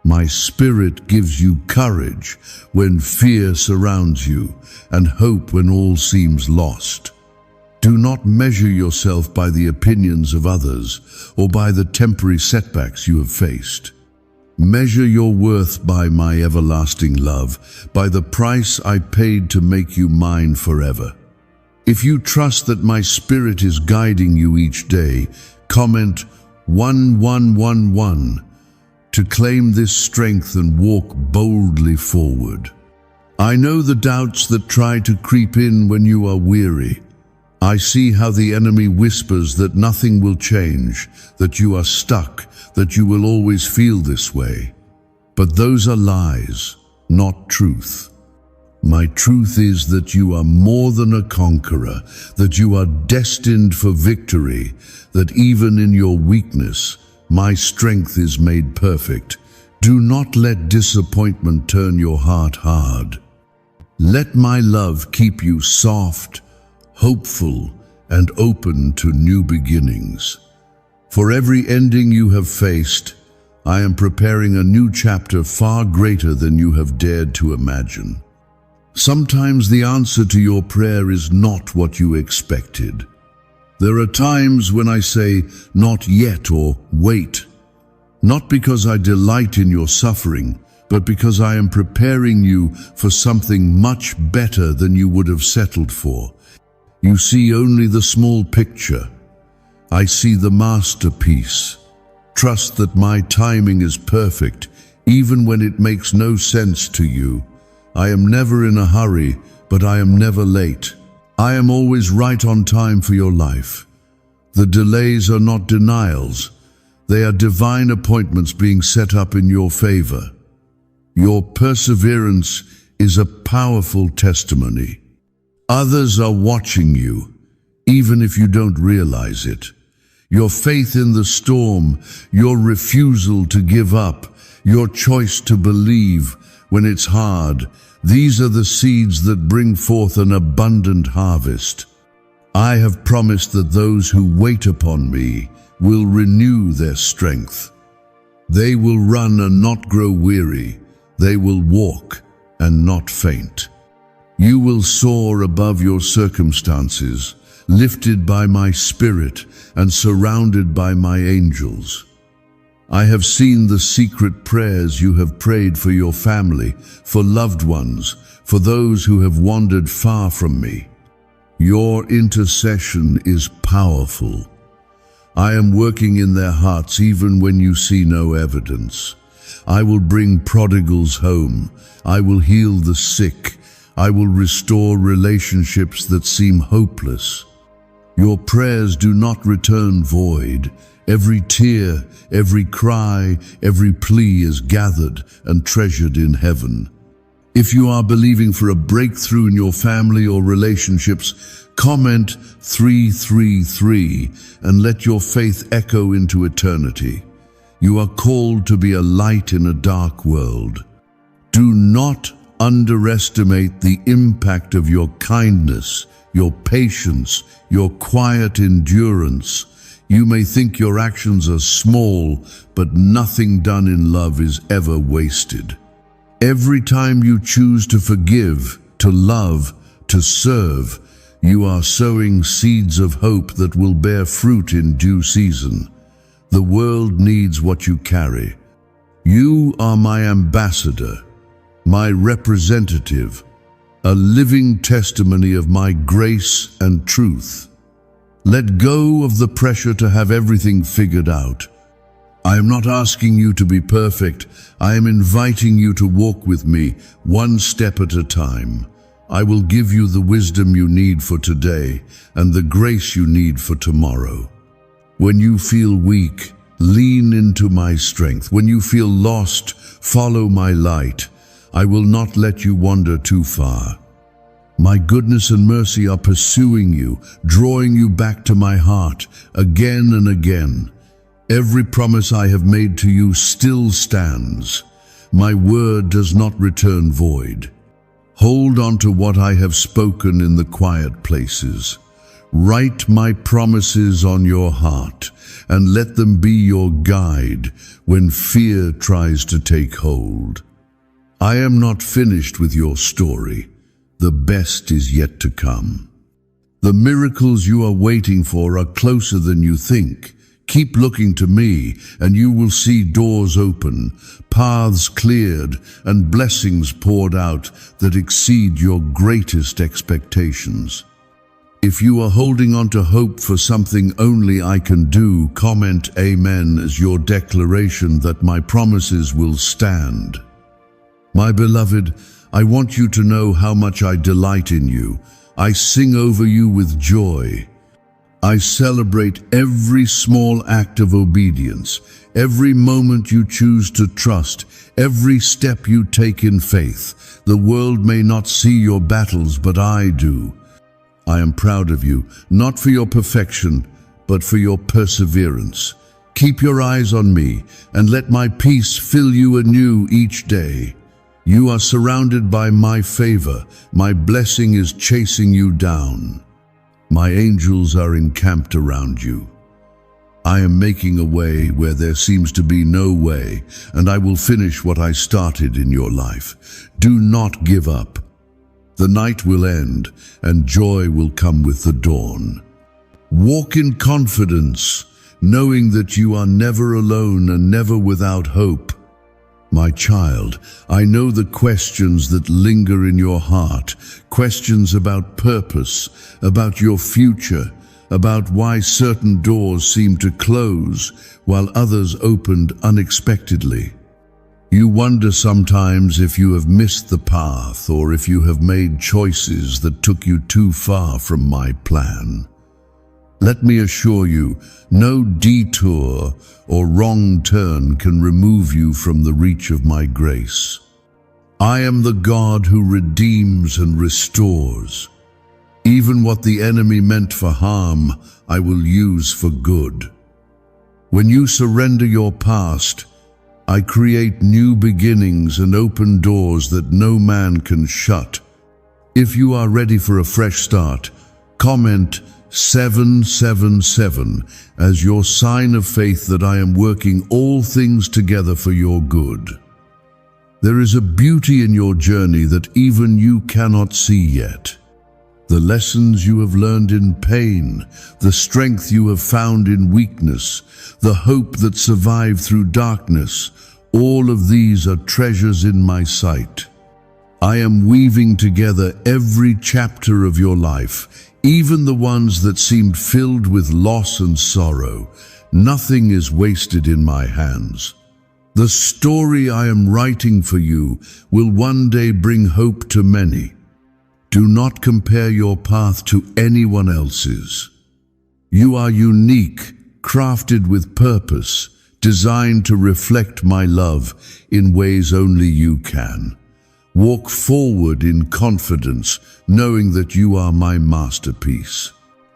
My Spirit gives you courage when fear surrounds you and hope when all seems lost. Do not measure yourself by the opinions of others or by the temporary setbacks you have faced. Measure your worth by my everlasting love, by the price I paid to make you mine forever. If you trust that my Spirit is guiding you each day, comment 1111 to claim this strength and walk boldly forward. I know the doubts that try to creep in when you are weary. I see how the enemy whispers that nothing will change, that you are stuck, that you will always feel this way. But those are lies, not truth. My truth is that you are more than a conqueror, that you are destined for victory, that even in your weakness, my strength is made perfect. Do not let disappointment turn your heart hard. Let my love keep you soft, hopeful, and open to new beginnings. For every ending you have faced, I am preparing a new chapter far greater than you have dared to imagine. Sometimes the answer to your prayer is not what you expected. There are times when I say, not yet, or wait. Not because I delight in your suffering, but because I am preparing you for something much better than you would have settled for. You see only the small picture. I see the masterpiece. Trust that my timing is perfect, even when it makes no sense to you. I am never in a hurry, but I am never late. I am always right on time for your life. The delays are not denials. They are divine appointments being set up in your favor. Your perseverance is a powerful testimony. Others are watching you, even if you don't realize it. Your faith in the storm, your refusal to give up, your choice to believe when it's hard, these are the seeds that bring forth an abundant harvest. I have promised that those who wait upon me will renew their strength. They will run and not grow weary. They will walk and not faint. You will soar above your circumstances, lifted by my Spirit and surrounded by my angels. I have seen the secret prayers you have prayed for your family, for loved ones, for those who have wandered far from me. Your intercession is powerful. I am working in their hearts even when you see no evidence. I will bring prodigals home. I will heal the sick. I will restore relationships that seem hopeless. Your prayers do not return void. Every tear, every cry, every plea is gathered and treasured in heaven. If you are believing for a breakthrough in your family or relationships, comment 333 and let your faith echo into eternity. You are called to be a light in a dark world. Do not underestimate the impact of your kindness, your patience, your quiet endurance. You may think your actions are small, but nothing done in love is ever wasted. Every time you choose to forgive, to love, to serve, you are sowing seeds of hope that will bear fruit in due season. The world needs what you carry. You are my ambassador, my representative, a living testimony of my grace and truth. Let go of the pressure to have everything figured out. I am not asking you to be perfect. I am inviting you to walk with me, one step at a time. I will give you the wisdom you need for today and the grace you need for tomorrow. When you feel weak, lean into my strength. When you feel lost, follow my light. I will not let you wander too far. My goodness and mercy are pursuing you, drawing you back to my heart again and again. Every promise I have made to you still stands. My word does not return void. Hold on to what I have spoken in the quiet places. Write my promises on your heart, and let them be your guide when fear tries to take hold. I am not finished with your story. The best is yet to come. The miracles you are waiting for are closer than you think. Keep looking to me, and you will see doors open, paths cleared, and blessings poured out that exceed your greatest expectations. If you are holding on to hope for something only I can do, comment Amen as your declaration that my promises will stand. My beloved, I want you to know how much I delight in you. I sing over you with joy. I celebrate every small act of obedience, every moment you choose to trust, every step you take in faith. The world may not see your battles, but I do. I am proud of you, not for your perfection, but for your perseverance. Keep your eyes on me, and let my peace fill you anew each day. You are surrounded by my favor. My blessing is chasing you down. My angels are encamped around you. I am making a way where there seems to be no way, and I will finish what I started in your life. Do not give up. The night will end, and joy will come with the dawn. Walk in confidence, knowing that you are never alone and never without hope. My child, I know the questions that linger in your heart, questions about purpose, about your future, about why certain doors seem to close while others opened unexpectedly. You wonder sometimes if you have missed the path or if you have made choices that took you too far from my plan. Let me assure you, no detour or wrong turn can remove you from the reach of my grace. I am the God who redeems and restores. Even what the enemy meant for harm, I will use for good. When you surrender your past, I create new beginnings and open doors that no man can shut. If you are ready for a fresh start, comment 777 as your sign of faith that I am working all things together for your good. There is a beauty in your journey that even you cannot see yet. The lessons you have learned in pain, the strength you have found in weakness, the hope that survived through darkness, all of these are treasures in my sight. I am weaving together every chapter of your life, even the ones that seemed filled with loss and sorrow. Nothing is wasted in my hands. The story I am writing for you will one day bring hope to many. Do not compare your path to anyone else's. You are unique, crafted with purpose, designed to reflect my love in ways only you can. Walk forward in confidence, knowing that you are my masterpiece.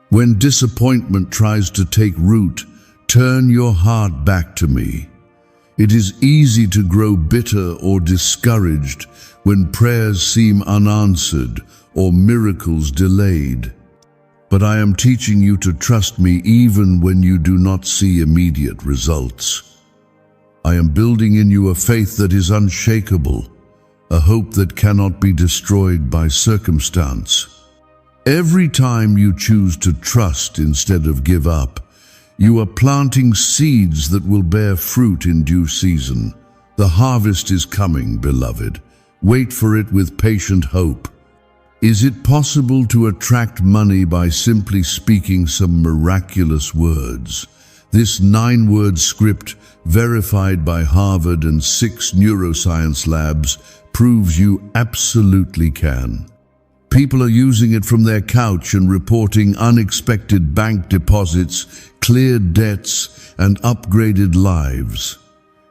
When disappointment tries to take root, turn your heart back to me. It is easy to grow bitter or discouraged when prayers seem unanswered or miracles delayed. But I am teaching you to trust me even when you do not see immediate results. I am building in you a faith that is unshakable, a hope that cannot be destroyed by circumstance. Every time you choose to trust instead of give up, you are planting seeds that will bear fruit in due season. The harvest is coming, beloved. Wait for it with patient hope. Is it possible to attract money by simply speaking some miraculous words? This 9-word script, verified by Harvard and 6 neuroscience labs, proves you absolutely can. People are using it from their couch and reporting unexpected bank deposits, cleared debts, and upgraded lives.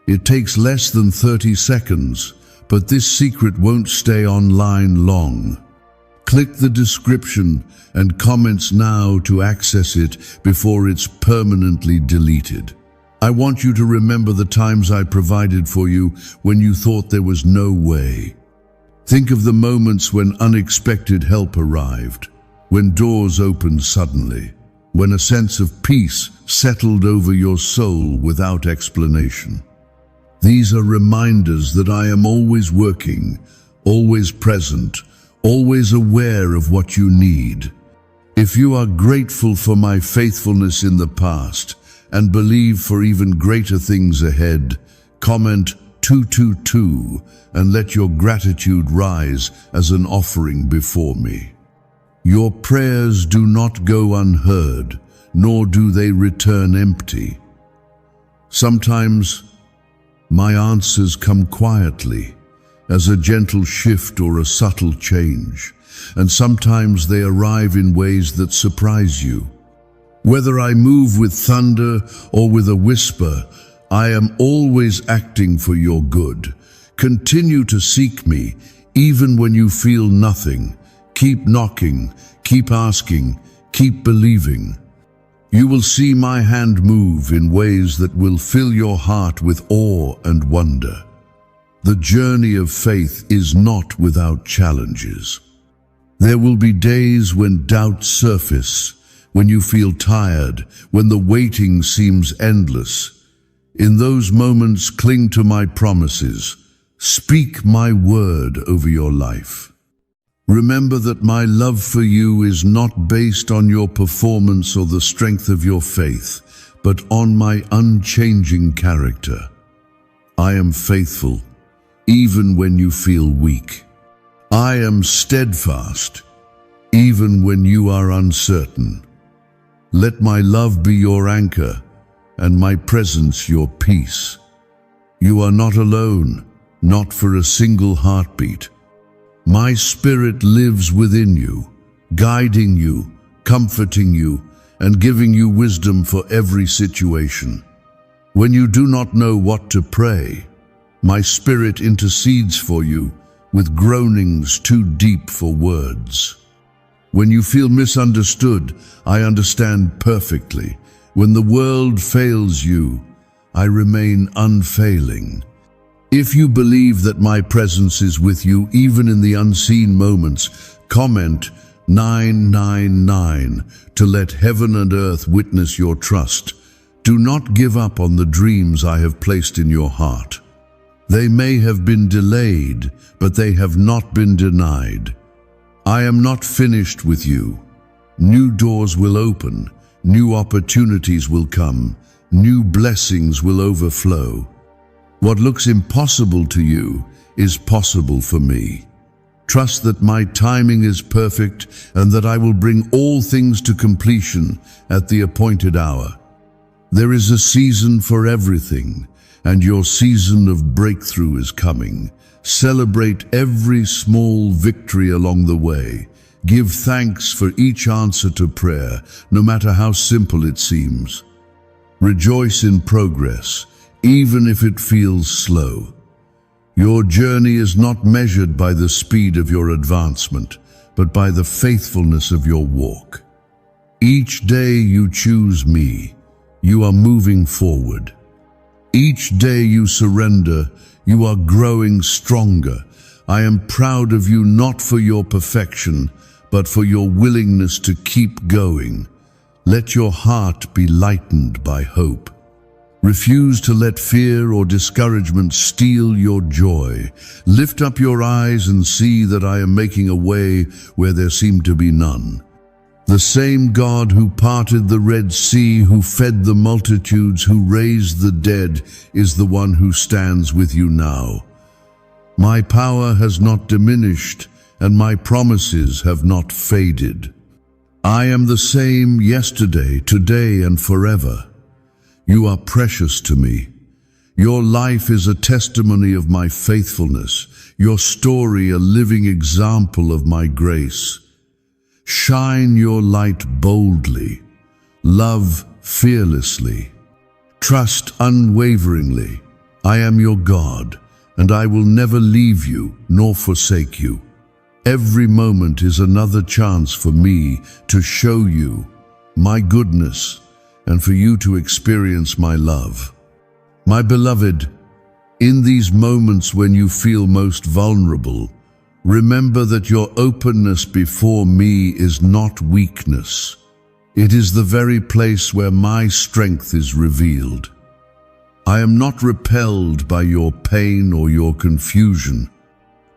It takes less than 30 seconds, but this secret won't stay online long. Click the description and comments now to access it before it's permanently deleted. I want you to remember the times I provided for you when you thought there was no way. Think of the moments when unexpected help arrived, when doors opened suddenly, when a sense of peace settled over your soul without explanation. These are reminders that I am always working, always present, always aware of what you need. If you are grateful for my faithfulness in the past and believe for even greater things ahead, comment 222 and let your gratitude rise as an offering before me. Your prayers do not go unheard, nor do they return empty. Sometimes my answers come quietly, as a gentle shift or a subtle change, and sometimes they arrive in ways that surprise you. Whether I move with thunder or with a whisper, I am always acting for your good. Continue to seek me, even when you feel nothing. Keep knocking, keep asking, keep believing. You will see my hand move in ways that will fill your heart with awe and wonder. The journey of faith is not without challenges. There will be days when doubts surface, when you feel tired, when the waiting seems endless. In those moments, cling to my promises. Speak my word over your life. Remember that my love for you is not based on your performance or the strength of your faith, but on my unchanging character. I am faithful, even when you feel weak. I am steadfast, even when you are uncertain. Let my love be your anchor, and my presence your peace. You are not alone, not for a single heartbeat. My spirit lives within you, guiding you, comforting you, and giving you wisdom for every situation. When you do not know what to pray, my spirit intercedes for you with groanings too deep for words. When you feel misunderstood, I understand perfectly. When the world fails you, I remain unfailing. If you believe that my presence is with you even in the unseen moments, comment 999 to let heaven and earth witness your trust. Do not give up on the dreams I have placed in your heart. They may have been delayed, but they have not been denied. I am not finished with you. New doors will open, new opportunities will come, new blessings will overflow. What looks impossible to you is possible for me. Trust that my timing is perfect and that I will bring all things to completion at the appointed hour. There is a season for everything, and your season of breakthrough is coming. Celebrate every small victory along the way. Give thanks for each answer to prayer, no matter how simple it seems. Rejoice in progress, even if it feels slow. Your journey is not measured by the speed of your advancement, but by the faithfulness of your walk. Each day you choose me, you are moving forward. Each day you surrender, you are growing stronger. I am proud of you not for your perfection, but for your willingness to keep going. Let your heart be lightened by hope. Refuse to let fear or discouragement steal your joy. Lift up your eyes and see that I am making a way where there seemed to be none. The same God who parted the Red Sea, who fed the multitudes, who raised the dead, is the one who stands with you now. My power has not diminished, and my promises have not faded. I am the same yesterday, today, and forever. You are precious to me. Your life is a testimony of my faithfulness, your story a living example of my grace. Shine your light boldly, love fearlessly, trust unwaveringly. I am your God, and I will never leave you nor forsake you. Every moment is another chance for me to show you my goodness and for you to experience my love. My beloved, in these moments when you feel most vulnerable, Remember that your openness before me is not weakness. It is the very place where my strength is revealed. I am not repelled by your pain or your confusion.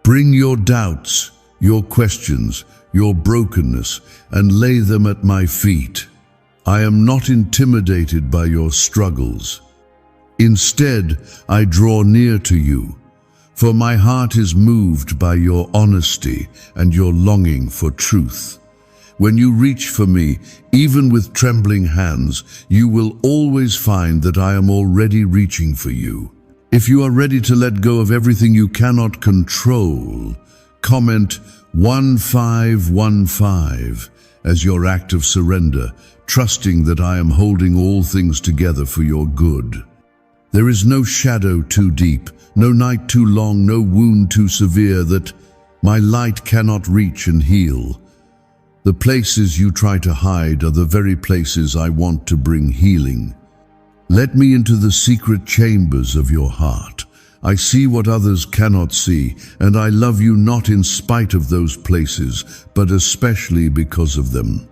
Bring your doubts, your questions, your brokenness, and lay them at my feet. I am not intimidated by your struggles. Instead, I draw near to you, for my heart is moved by your honesty and your longing for truth. When you reach for me, even with trembling hands, you will always find that I am already reaching for you. If you are ready to let go of everything you cannot control, comment 1515 as your act of surrender, trusting that I am holding all things together for your good. There is no shadow too deep, no night too long, no wound too severe that my light cannot reach and heal. The places you try to hide are the very places I want to bring healing. Let me into the secret chambers of your heart. I see what others cannot see, and I love you not in spite of those places, but especially because of them.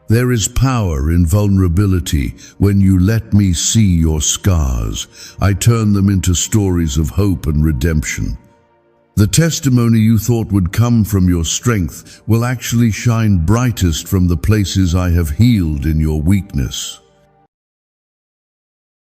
There is power in vulnerability when you let me see your scars. I turn them into stories of hope and redemption. The testimony you thought would come from your strength will actually shine brightest from the places I have healed in your weakness.